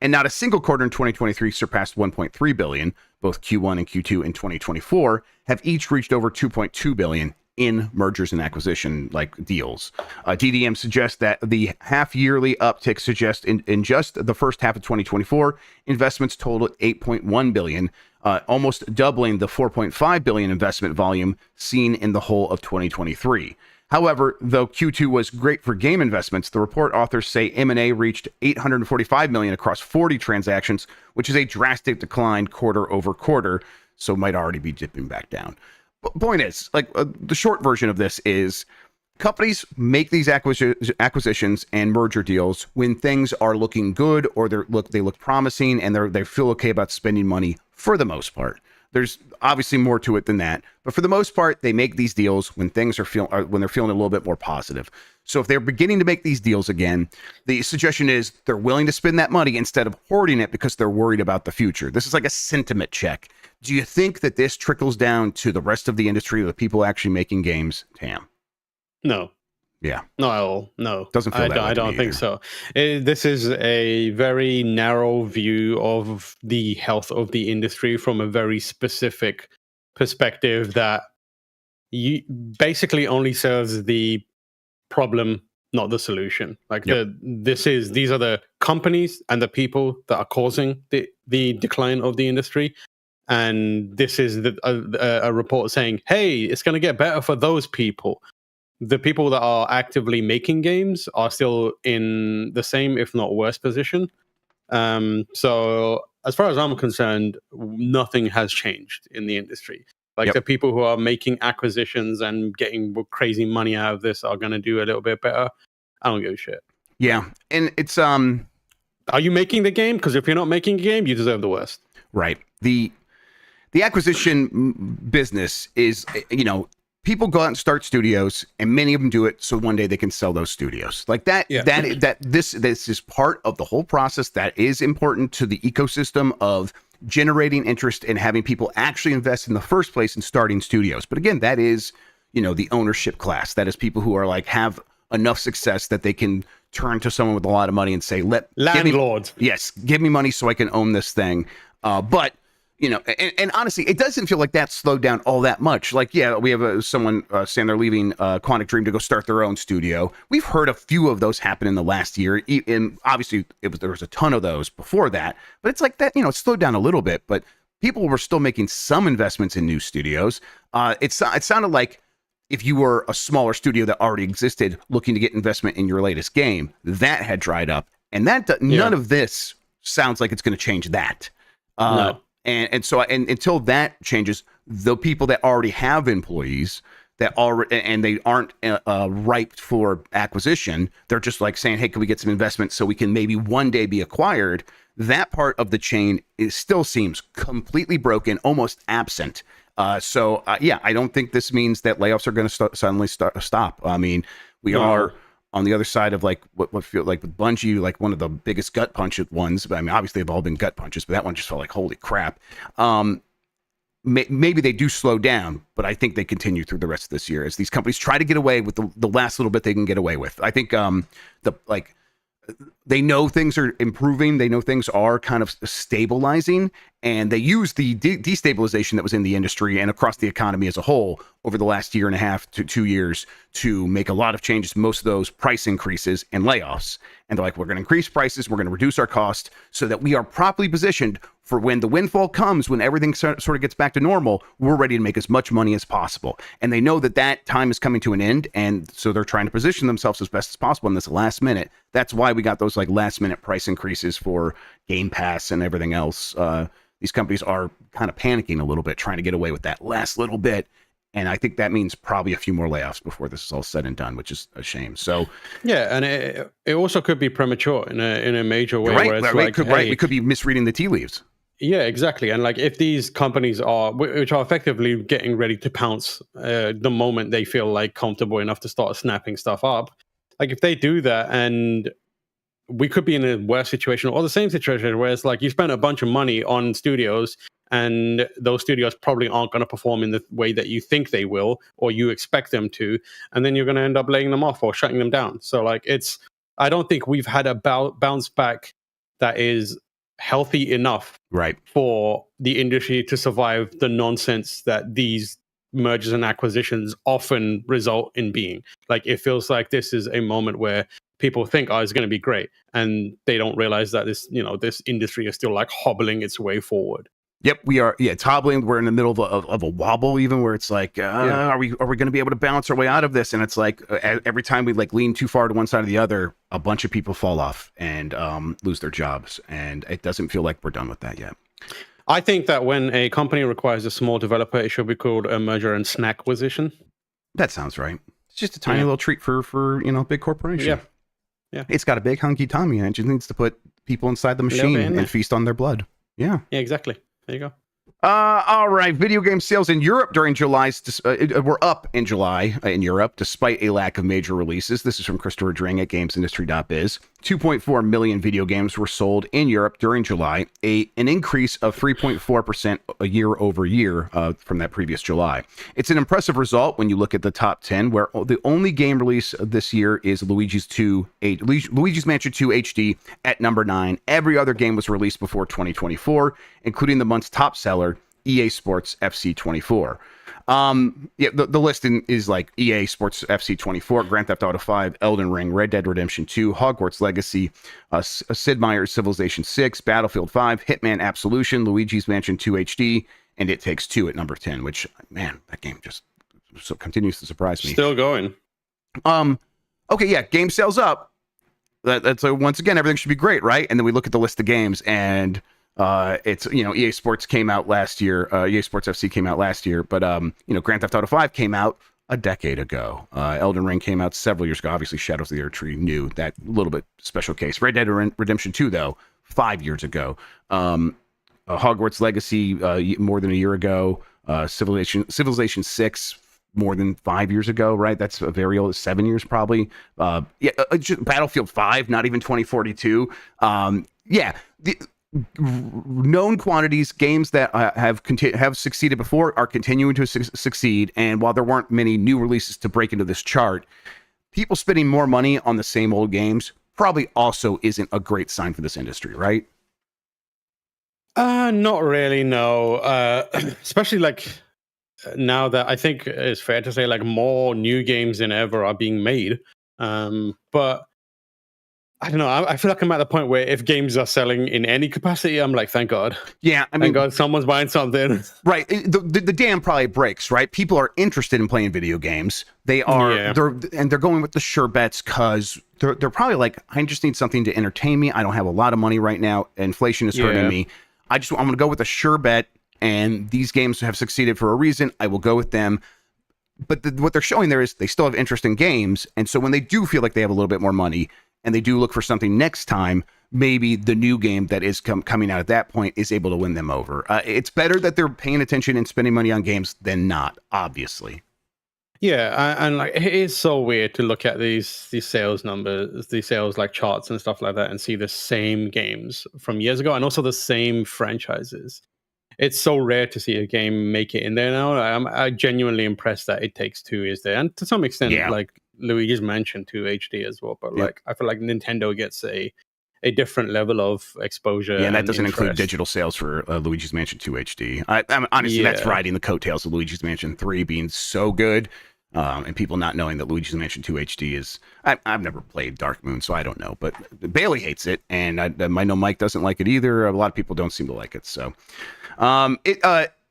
Speaker 2: and not a single quarter in 2023 surpassed 1.3 billion. Both Q1 and Q2 in 2024 have each reached over 2.2 billion in mergers and acquisition deals. DDM suggests that the half-yearly uptick suggests in just the first half of 2024, investments totaled 8.1 billion, almost doubling the 4.5 billion investment volume seen in the whole of 2023. However, though Q2 was great for game investments, the report authors say M&A reached 845 million across 40 transactions, which is a drastic decline quarter over quarter, so might already be dipping back down. But point is, the short version of this is companies make these acquisitions and merger deals when things are looking good or they look promising and they feel okay about spending money for the most part. There's obviously more to it than that, but for the most part, they make these deals when things when they're feeling a little bit more positive. So if they're beginning to make these deals again, the suggestion is they're willing to spend that money instead of hoarding it because they're worried about the future. This is like a sentiment check. Do you think that this trickles down to the rest of the industry, the people actually making games, Tam?
Speaker 3: No.
Speaker 2: Yeah.
Speaker 3: No.
Speaker 2: Doesn't feel that way.
Speaker 3: I don't think so. This is a very narrow view of the health of the industry from a very specific perspective that basically only serves the problem, not the solution. These are the companies and the people that are causing the decline of the industry. And this is a report saying, hey, it's going to get better for those people. The people that are actively making games are still in the same, if not worse, position. So as far as I'm concerned, nothing has changed in the industry. The people who are making acquisitions and getting crazy money out of this are going to do a little bit better. I don't give a shit.
Speaker 2: Yeah. And it's...
Speaker 3: Are you making the game? Because if you're not making a game, you deserve the worst.
Speaker 2: Right. The acquisition business is, people go out and start studios, and many of them do it so one day they can sell those studios. Like that.
Speaker 3: Yeah.
Speaker 2: This is part of the whole process that is important to the ecosystem of generating interest and having people actually invest in the first place in starting studios. But again, that is, the ownership class. That is people who are like have enough success that they can turn to someone with a lot of money and say,
Speaker 3: landlords.
Speaker 2: Give me money so I can own this thing. But and honestly, it doesn't feel like that slowed down all that much. Like, yeah, we have someone saying they're leaving Quantic Dream to go start their own studio. We've heard a few of those happen in the last year. And obviously, there was a ton of those before that. But it's like that, it slowed down a little bit. But people were still making some investments in new studios. It sounded like if you were a smaller studio that already existed looking to get investment in your latest game, that had dried up. And none of this sounds like it's going to change that.
Speaker 3: No.
Speaker 2: And so until that changes, the people that already have employees that already and they aren't ripe for acquisition, they're just like saying, "Hey, can we get some investment so we can maybe one day be acquired?" That part of the chain still seems completely broken, almost absent. So I don't think this means that layoffs are going to suddenly stop. I mean, we are on the other side of like what feel like with Bungie, like one of the biggest gut punch ones. But I mean, obviously they've all been gut punches, but that one just felt like, holy crap. Maybe they do slow down, but I think they continue through the rest of this year as these companies try to get away with the last little bit they can get away with. I think they know things are improving. They know things are kind of stabilizing, and they use the destabilization that was in the industry and across the economy as a whole over the last year and a half to 2 years to make a lot of changes, most of those price increases and layoffs. And they're like, we're going to increase prices, we're going to reduce our cost so that we are properly positioned for when the windfall comes, when everything sort of gets back to normal, we're ready to make as much money as possible. And they know that time is coming to an end, and so they're trying to position themselves as best as possible in this last minute. That's why we got those like last minute price increases for Game Pass and everything else. These companies are kind of panicking a little bit, trying to get away with that last little bit. And I think that means probably a few more layoffs before this is all said and done, which is a shame. So
Speaker 3: yeah, and it also could be premature in a major way.
Speaker 2: Right,
Speaker 3: where it's
Speaker 2: we could be misreading the tea leaves.
Speaker 3: Yeah, exactly. And like if these companies which are effectively getting ready to pounce the moment they feel like comfortable enough to start snapping stuff up, like if they do that, and we could be in a worse situation or the same situation where it's like you spent a bunch of money on studios and those studios probably aren't going to perform in the way that you think they will or you expect them to, and then you're going to end up laying them off or shutting them down. So like I don't think we've had a bounce back that is healthy enough for the industry to survive the nonsense that these mergers and acquisitions often result in being. Like it feels like this is a moment where people think, oh, it's going to be great, and they don't realize that this industry is still like hobbling its way forward.
Speaker 2: Yep, we are. Yeah, it's hobbling. We're in the middle of a wobble, even where it's like, are we going to be able to bounce our way out of this? And it's like every time we like lean too far to one side or the other, a bunch of people fall off and lose their jobs, and it doesn't feel like we're done with that yet.
Speaker 3: I think that when a company requires a small developer, it should be called a merger and snack acquisition.
Speaker 2: That sounds right. It's just a tiny little treat for big corporation.
Speaker 3: Yeah,
Speaker 2: it's got a big hunky tummy, and it just needs to put people inside the machine and feast on their blood. Yeah,
Speaker 3: exactly. There you go.
Speaker 2: All right. Video game sales in Europe during July were up in July in Europe, despite a lack of major releases. This is from Christopher Dring at GamesIndustry.biz. 2.4 million video games were sold in Europe during July, an increase of 3.4% year over year from that previous July. It's an impressive result when you look at the top 10, where the only game release this year is Luigi's Mansion 2 HD at number 9. Every other game was released before 2024, including the month's top seller, EA Sports FC 24. The list is like EA Sports FC 24, Grand Theft Auto 5, Elden Ring, Red Dead Redemption 2, Hogwarts Legacy, Sid Meier's Civilization 6, Battlefield 5, Hitman Absolution, Luigi's Mansion 2 HD, and It Takes Two at number 10, which, man, that game just continues to surprise me.
Speaker 3: Still going.
Speaker 2: Okay, yeah, game sales up. That's once again, everything should be great, right? And then we look at the list of games, and it's EA Sports came out last year. EA Sports FC came out last year, but Grand Theft Auto 5 came out a decade ago. Elden Ring came out several years ago. Obviously, Shadows of the Erdtree new, that little bit special case. Red Dead Redemption 2 though, 5 years ago. Hogwarts Legacy more than a year ago. Civilization 6 more than 5 years ago, right? That's a very old, 7 years probably. Battlefield 5, not even 2042. The known quantities, games that have succeeded before are continuing to succeed. And while there weren't many new releases to break into this chart, people spending more money on the same old games probably also isn't a great sign for this industry, right?
Speaker 3: Not really, no. Especially like now that I think it's fair to say like more new games than ever are being made. But I don't know. I feel like I'm at the point where if games are selling in any capacity, I'm like, thank God.
Speaker 2: Yeah, I mean,
Speaker 3: thank God someone's buying something.
Speaker 2: Right. The dam probably breaks, right? People are interested in playing video games. They are, they're going with the sure bets because they're probably like, I just need something to entertain me. I don't have a lot of money right now. Inflation is hurting me. I'm going to go with a sure bet, and these games have succeeded for a reason. I will go with them. But what they're showing there is they still have interest in games, and so when they do feel like they have a little bit more money, and they do look for something next time, maybe the new game that is coming out at that point is able to win them over. It's better that they're paying attention and spending money on games than not, obviously.
Speaker 3: Yeah, and like it is so weird to look at these sales numbers, these sales like charts and stuff like that, and see the same games from years ago, and also the same franchises. It's so rare to see a game make it in there now. I'm genuinely impressed that It Takes Two is there, and to some extent, like Luigi's Mansion 2 HD as well. But like, I feel like Nintendo gets a different level of exposure.
Speaker 2: Yeah, and that doesn't include digital sales for Luigi's Mansion 2 HD. I'm honestly, that's riding the coattails of Luigi's Mansion 3 being so good, and people not knowing that Luigi's Mansion 2 HD is. I've never played Dark Moon, so I don't know. But Bailey hates it, and I know Mike doesn't like it either. A lot of people don't seem to like it. So,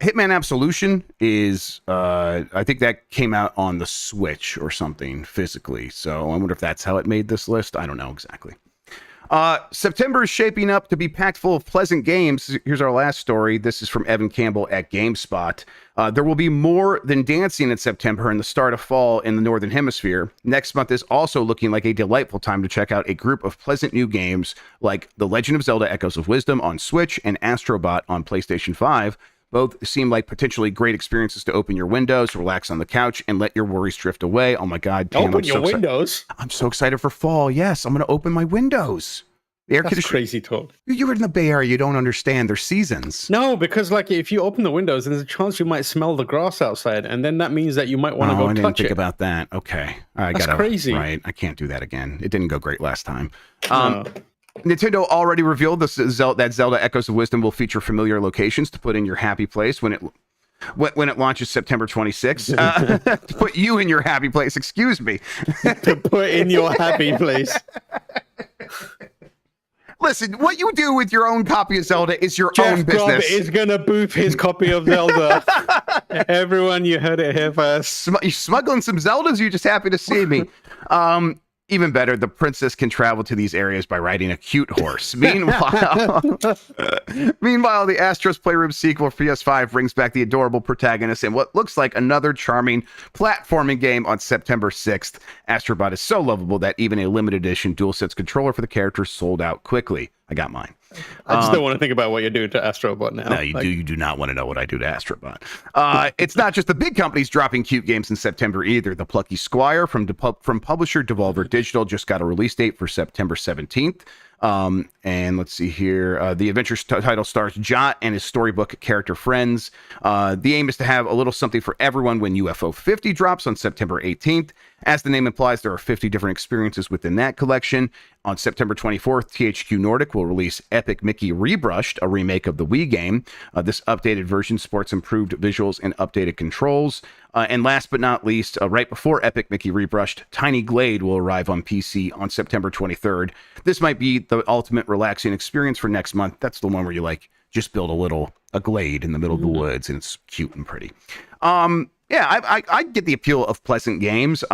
Speaker 2: Hitman Absolution is, I think that came out on the Switch or something physically. So I wonder if that's how it made this list. I don't know exactly. September is shaping up to be packed full of pleasant games. Here's our last story. This is from Evan Campbell at GameSpot. There will be more than dancing in September and the start of fall in the Northern Hemisphere. Next month is also looking like a delightful time to check out a group of pleasant new games like The Legend of Zelda Echoes of Wisdom on Switch and Astro Bot on PlayStation 5. Both seem like potentially great experiences to open your windows, relax on the couch, and let your worries drift away. Oh my God. Damn,
Speaker 3: open your windows?
Speaker 2: I'm so excited for fall. Yes, I'm going to open my windows. The air
Speaker 3: That's crazy talk.
Speaker 2: You were in the Bay Area. You don't understand. There's seasons.
Speaker 3: No, because like if you open the windows, there's a chance you might smell the grass outside, and then that means that you might want to go touch it.
Speaker 2: I didn't think about that. Okay.
Speaker 3: That's crazy.
Speaker 2: Right. I can't do that again. It didn't go great last time. Nintendo already revealed that Zelda Echoes of Wisdom will feature familiar locations to put in your happy place when it launches September 26th. To put you in your happy place, excuse me.
Speaker 3: To put in your happy place.
Speaker 2: Listen, what you do with your own copy of Zelda is your own business.
Speaker 3: Grubb is going to boof his copy of Zelda. Everyone, you heard it here first.
Speaker 2: You smuggling some Zeldas? You're just happy to see me. Even better, the princess can travel to these areas by riding a cute horse. Meanwhile, the Astro's Playroom sequel for PS5 brings back the adorable protagonist in what looks like another charming platforming game on September 6th. Astrobot is so lovable that even a limited edition DualSense controller for the character sold out quickly. I got mine.
Speaker 3: I just don't want to think about what you're doing to Astrobot now.
Speaker 2: No, you do not want to know what I do to Astrobot. It's not just the big companies dropping cute games in September either. The Plucky Squire from publisher Devolver Digital just got a release date for September 17th. And let's see here. The adventure title stars Jot and his storybook character friends. The aim is to have a little something for everyone when UFO 50 drops on September 18th. As the name implies, there are 50 different experiences within that collection. On September 24th, THQ Nordic will release Epic Mickey Rebrushed, a remake of the Wii game. This updated version sports improved visuals and updated controls. And last but not least, right before Epic Mickey Rebrushed, Tiny Glade will arrive on PC on September 23rd. This might be the ultimate relaxing experience for next month. That's the one where you just build a glade in the middle of the woods, and it's cute and pretty. I get the appeal of pleasant games.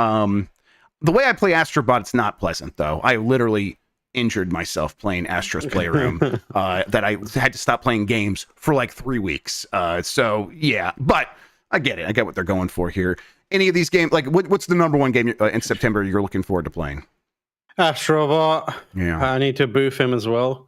Speaker 2: The way I play Astrobot, it's not pleasant, though. I literally injured myself playing Astro's Playroom that I had to stop playing games for like 3 weeks. But I get it. I get what they're going for here. Any of these games, what's the number one game in September you're looking forward to playing?
Speaker 3: Astrobot.
Speaker 2: Yeah.
Speaker 3: I need to boof him as well.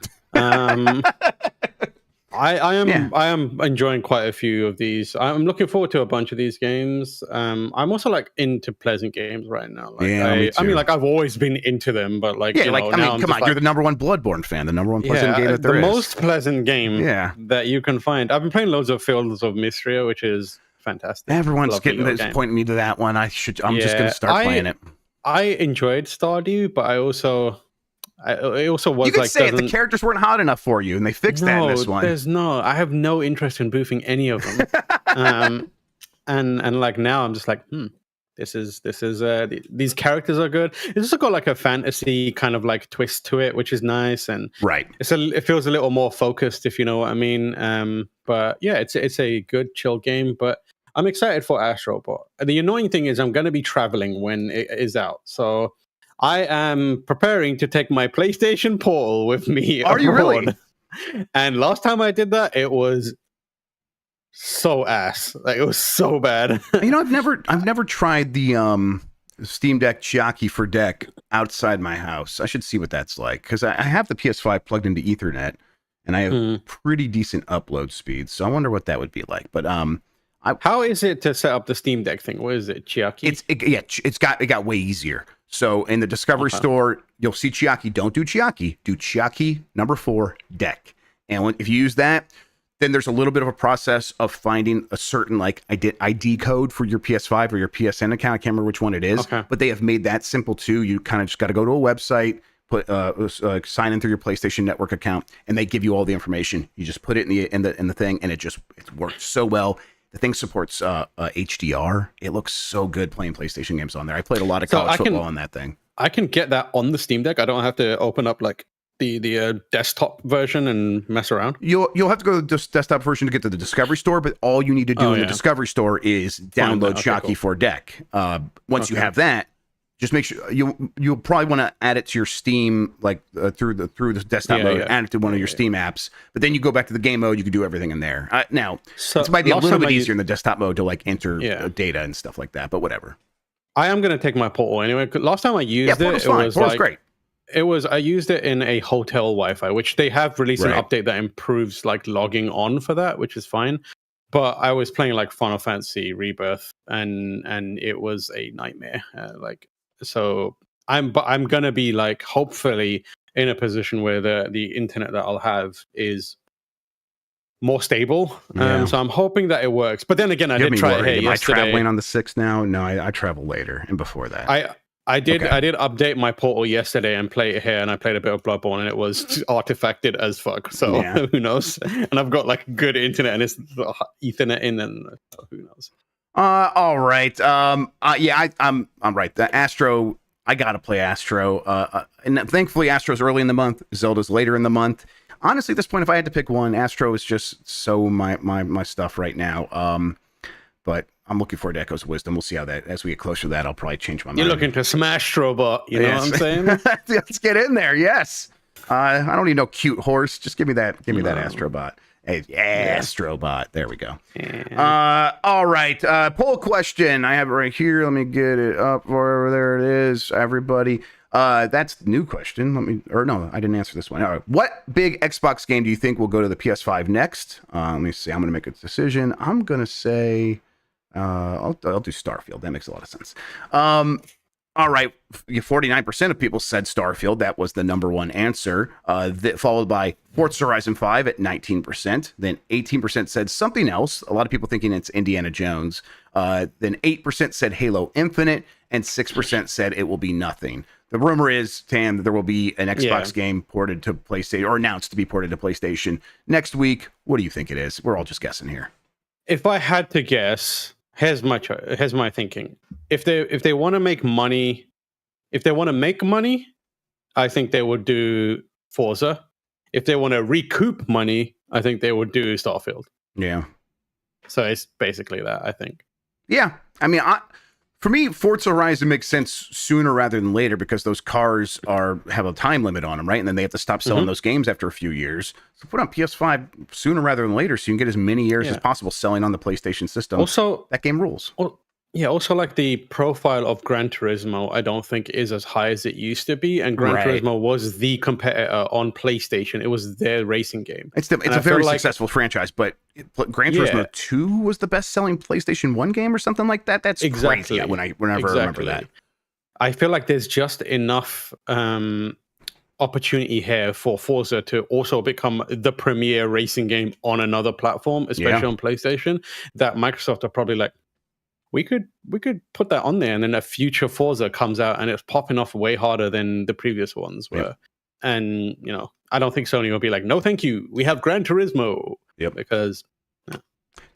Speaker 3: I am enjoying quite a few of these. I'm looking forward to a bunch of these games. I'm also like into pleasant games right now. Like
Speaker 2: me
Speaker 3: I mean,
Speaker 2: too.
Speaker 3: like I've always been into them, but like
Speaker 2: Yeah,
Speaker 3: you
Speaker 2: like
Speaker 3: know,
Speaker 2: I
Speaker 3: now
Speaker 2: mean,
Speaker 3: I'm
Speaker 2: come
Speaker 3: just
Speaker 2: on,
Speaker 3: like,
Speaker 2: you're the number one Bloodborne fan, the number one pleasant game that there
Speaker 3: the
Speaker 2: is.
Speaker 3: most pleasant game
Speaker 2: Yeah.
Speaker 3: that you can find. I've been playing loads of Fields of Mysteria, which is fantastic.
Speaker 2: Everyone's
Speaker 3: Lovely little game.
Speaker 2: pointing me to that one. I'm just gonna
Speaker 3: Yeah,
Speaker 2: start playing it.
Speaker 3: I enjoyed Stardew, but it also
Speaker 2: You
Speaker 3: was
Speaker 2: could
Speaker 3: like
Speaker 2: say it, the
Speaker 3: doesn't.
Speaker 2: characters weren't hot enough for you, and they fixed that in this one.
Speaker 3: There's no. I have no interest in boofing any of them. And like now I'm just like, this is these characters are good. It's also got like a fantasy kind of like twist to it, which is nice, and
Speaker 2: Right.
Speaker 3: it feels a little more focused, if you know what I mean. But yeah, it's a good chill game. But I'm excited for Astrobot. The annoying thing is I'm going to be traveling when it is out, so I am preparing to take my PlayStation Portal with me.
Speaker 2: Are you really?
Speaker 3: And last time I did that, it was so ass. Like it was so bad.
Speaker 2: You know, I've never tried the Steam Deck Chiaki for Deck outside my house. I should see what that's like, because I have the PS5 plugged into Ethernet, and I have pretty decent upload speed. So I wonder what that would be like. But
Speaker 3: how is it to set up the Steam Deck thing? What is it, Chiaki?
Speaker 2: It got way easier. So in the Discovery Store, you'll see Chiaki. Don't do Chiaki. Do Chiaki #4 Deck. And if you use that, then there's a little bit of a process of finding a certain like ID code for your PS5 or your PSN account. I can't remember which one it is, but they have made that simple too. You kind of just got to go to a website, put sign in through your PlayStation Network account, and they give you all the information. You just put it in the thing, and it works so well. The thing supports HDR. It looks so good playing PlayStation games on there. I played a lot of college football on that thing.
Speaker 3: I can get that on the Steam Deck. I don't have to open up like the desktop version and mess around.
Speaker 2: You'll have to go to the desktop version to get to the Discovery Store, but all you need to do in the Discovery Store is download Chiaki for Deck. Once you have that, just make sure you'll probably want to add it to your Steam, like through the desktop mode, add it to one of your Steam apps. But then you go back to the game mode, you can do everything in there. Now, it might be a little bit easier in the desktop mode to like enter data and stuff like that, but whatever.
Speaker 3: I am going to take my Portal anyway. Last time I used it was like,
Speaker 2: great.
Speaker 3: I used it in a hotel Wi-Fi, which they have released an update that improves like logging on for that, which is fine. But I was playing like Final Fantasy Rebirth, and it was a nightmare. So I'm gonna be like hopefully in a position where the internet that I'll have is more stable. So I'm hoping that it works. But then again, I did try it here yesterday.
Speaker 2: Am I traveling on the 6th now? No, I travel later and before that.
Speaker 3: I did update my Portal yesterday and play it here, and I played a bit of Bloodborne, and it was artifacted as fuck. So who knows? And I've got like good internet, and it's Ethernet in, and who knows?
Speaker 2: All right. I'm right. The Astro, I gotta play Astro. And thankfully, Astro's early in the month. Zelda's later in the month. Honestly, at this point, if I had to pick one, Astro is just so my stuff right now. But I'm looking forward to Echoes of Wisdom. We'll see how that, as we get closer to that, I'll probably change my mind.
Speaker 3: You're looking to smash Astrobot, you know what I'm saying?
Speaker 2: Let's get in there. Yes. I don't need no cute horse. Just give me that Astrobot. Hey, Astrobot. There we go. All right. Poll question. I have it right here. Let me get it up. There it is. Everybody. That's the new question. I didn't answer this one. All right. What big Xbox game do you think will go to the PS5 next? Let me see. I'm going to make a decision. I'm going to say, I'll do Starfield. That makes a lot of sense. All right. 49% of people said Starfield. That was the number one answer. Followed by Forza Horizon 5 at 19%. Then 18% said something else. A lot of people thinking it's Indiana Jones. Then 8% said Halo Infinite. And 6% said it will be nothing. The rumor is, Tam, that there will be an Xbox game ported to PlayStation, or announced to be ported to PlayStation next week. What do you think it is? We're all just guessing here.
Speaker 3: If I had to guess, here's my thinking. If they want to make money, I think they would do Forza. If they want to recoup money, I think they would do Starfield.
Speaker 2: Yeah.
Speaker 3: So it's basically that, I think.
Speaker 2: Yeah. I mean, for me, Forza Horizon makes sense sooner rather than later, because those cars have a time limit on them, right? And then they have to stop selling those games after a few years. So put on PS5 sooner rather than later, so you can get as many years as possible selling on the PlayStation system.
Speaker 3: Also,
Speaker 2: that game rules.
Speaker 3: Yeah, also like the profile of Gran Turismo, I don't think is as high as it used to be. And Gran
Speaker 2: Right.
Speaker 3: Turismo was the competitor on PlayStation. It was their racing game.
Speaker 2: It's
Speaker 3: And
Speaker 2: a
Speaker 3: I feel
Speaker 2: very
Speaker 3: like,
Speaker 2: successful franchise, but Gran
Speaker 3: yeah,
Speaker 2: Turismo 2 was the best-selling PlayStation 1 game or something like that. That's crazy
Speaker 3: exactly.
Speaker 2: whenever I remember that.
Speaker 3: I feel like there's just enough opportunity here for Forza to also become the premier racing game on another platform, especially on PlayStation, that Microsoft are probably like, we could put that on there, and then a future Forza comes out and it's popping off way harder than the previous ones were.
Speaker 2: Yep.
Speaker 3: And I don't think Sony will be like, no, thank you, we have Gran Turismo.
Speaker 2: Yep.
Speaker 3: Because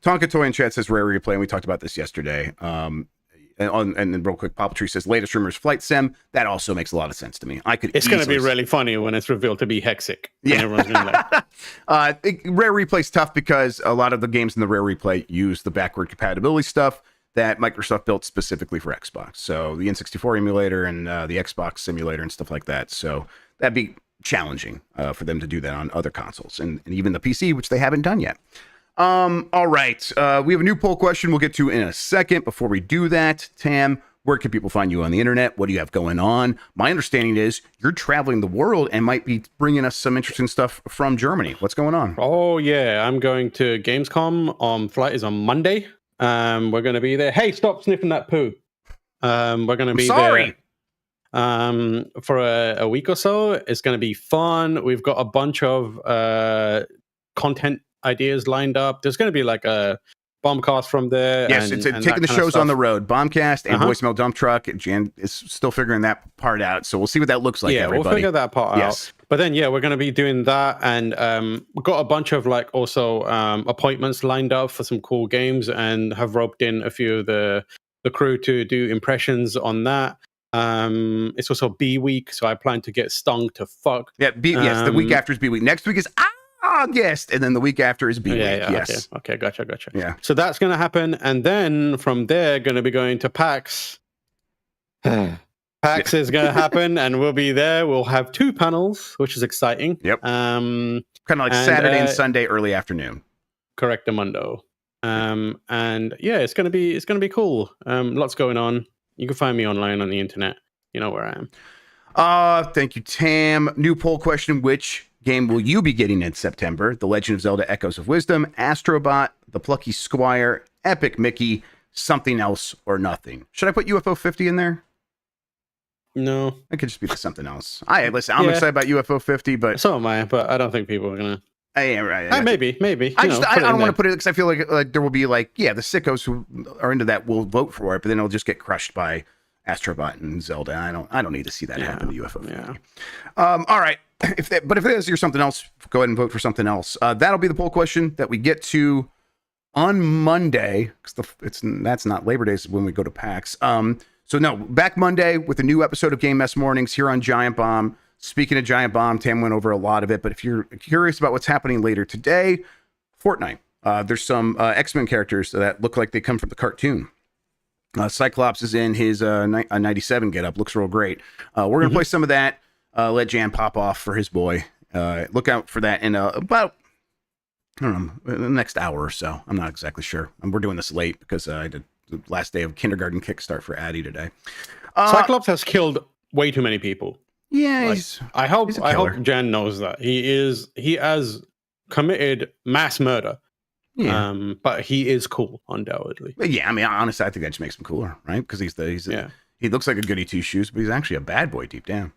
Speaker 2: Tonka Toy in chat says Rare Replay, and we talked about this yesterday. And then real quick, Papa Tree says latest rumors Flight Sim. That also makes a lot of sense to me. It's
Speaker 3: going to be really funny when it's revealed to be Hexic.
Speaker 2: Yeah,
Speaker 3: and everyone's going to like,
Speaker 2: Rare Replay's tough because a lot of the games in the Rare Replay use the backward compatibility stuff that Microsoft built specifically for Xbox. So the N64 emulator and the Xbox simulator and stuff like that. So that'd be challenging for them to do that on other consoles and even the PC, which they haven't done yet. All right. We have a new poll question we'll get to in a second. Before we do that, Tam, where can people find you on the internet? What do you have going on? My understanding is you're traveling the world and might be bringing us some interesting stuff from Germany. What's going on?
Speaker 3: Oh, yeah. I'm going to Gamescom. Flight is on Monday. We're going to be there. Hey, stop sniffing that poo. We're going to be there for a week or so. It's going to be fun. We've got a bunch of content ideas lined up. There's going to be like a bombcast from there.
Speaker 2: Yes,
Speaker 3: and
Speaker 2: taking the shows on the road. Bombcast and Voicemail Dump Truck. Jan is still figuring that part out, so we'll see what that looks like.
Speaker 3: Yeah,
Speaker 2: everybody.
Speaker 3: we'll figure that part out. But then, yeah, we're going to be doing that, and we've got a bunch of like also appointments lined up for some cool games, and have roped in a few of the crew to do impressions on that. It's also B week, so I plan to get stung to fuck.
Speaker 2: Yeah, yes, the week after is B week. Next week is August, and then the week after is B week. Yes.
Speaker 3: Okay, gotcha.
Speaker 2: Yeah.
Speaker 3: So that's going to happen, and then from there, going to be going to PAX. PAX is going to happen, and we'll be there. We'll have 2 panels, which is exciting.
Speaker 2: Yep. Kind of like Saturday and Sunday early afternoon.
Speaker 3: Correctamundo. And yeah, it's going to be cool. Lots going on. You can find me online on the internet. You know where I am.
Speaker 2: Thank you, Tam. New poll question: which game will you be getting in September? The Legend of Zelda: Echoes of Wisdom, Astrobot, The Plucky Squire, Epic Mickey, something else or nothing. Should I put UFO 50 in there?
Speaker 3: No.
Speaker 2: It could just be something else. I'm excited about UFO 50, but
Speaker 3: so am I, but I don't think people are gonna.
Speaker 2: Right.
Speaker 3: Maybe.
Speaker 2: I don't want to put it because I feel like there will be the sickos who are into that will vote for it, but then it'll just get crushed by Astrobot and Zelda. I don't need to see that happen to UFO 50. Yeah. All right. If it is your something else, go ahead and vote for something else. That'll be the poll question that we get to on Monday, because that's not Labor Day, is when we go to PAX. So no, back Monday with a new episode of Game Mess Mornings here on Giant Bomb. Speaking of Giant Bomb, Tam went over a lot of it, but if you're curious about what's happening later today, Fortnite. There's some X-Men characters that look like they come from the cartoon. Cyclops is in his 97 getup, looks real great. We're going to play some of that, let Jan pop off for his boy. Look out for that in about, I don't know, the next hour or so. I'm not exactly sure. We're doing this late because I did the last day of kindergarten kickstart for Addie today.
Speaker 3: Cyclops has killed way too many people.
Speaker 2: Yeah,
Speaker 3: I hope Jan knows that he has committed mass murder. Yeah. But he is cool, undoubtedly.
Speaker 2: Yeah, I mean, honestly, I think that just makes him cooler, right? Because he looks like a goody two shoes, but he's actually a bad boy deep down.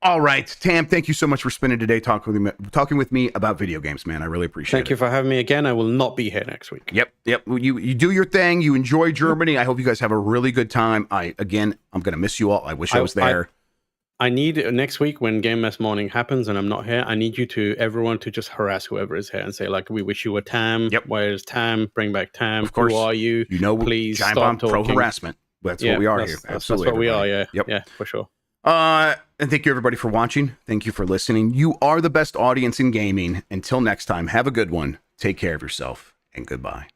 Speaker 2: All right, Tam, thank you so much for spending today talking with me about video games, man. I really appreciate it.
Speaker 3: Thank you for having me again. I will not be here next week.
Speaker 2: Yep. You do your thing. You enjoy Germany. I hope you guys have a really good time. I'm going to miss you all. I wish I was there.
Speaker 3: I need next week when Game Mess Morning happens and I'm not here, I need everyone to just harass whoever is here and say, like, we wish you were Tam.
Speaker 2: Yep.
Speaker 3: Where's Tam? Bring back Tam.
Speaker 2: Of course.
Speaker 3: Who are you?
Speaker 2: Please Giant
Speaker 3: stop
Speaker 2: Bomb
Speaker 3: talking.
Speaker 2: Pro harassment. That's what we are here. Absolutely.
Speaker 3: That's what we are, yeah.
Speaker 2: Yep.
Speaker 3: Yeah, for sure.
Speaker 2: And thank you, everybody, for watching. Thank you for listening. You are the best audience in gaming. Until next time, have a good one. Take care of yourself, and goodbye.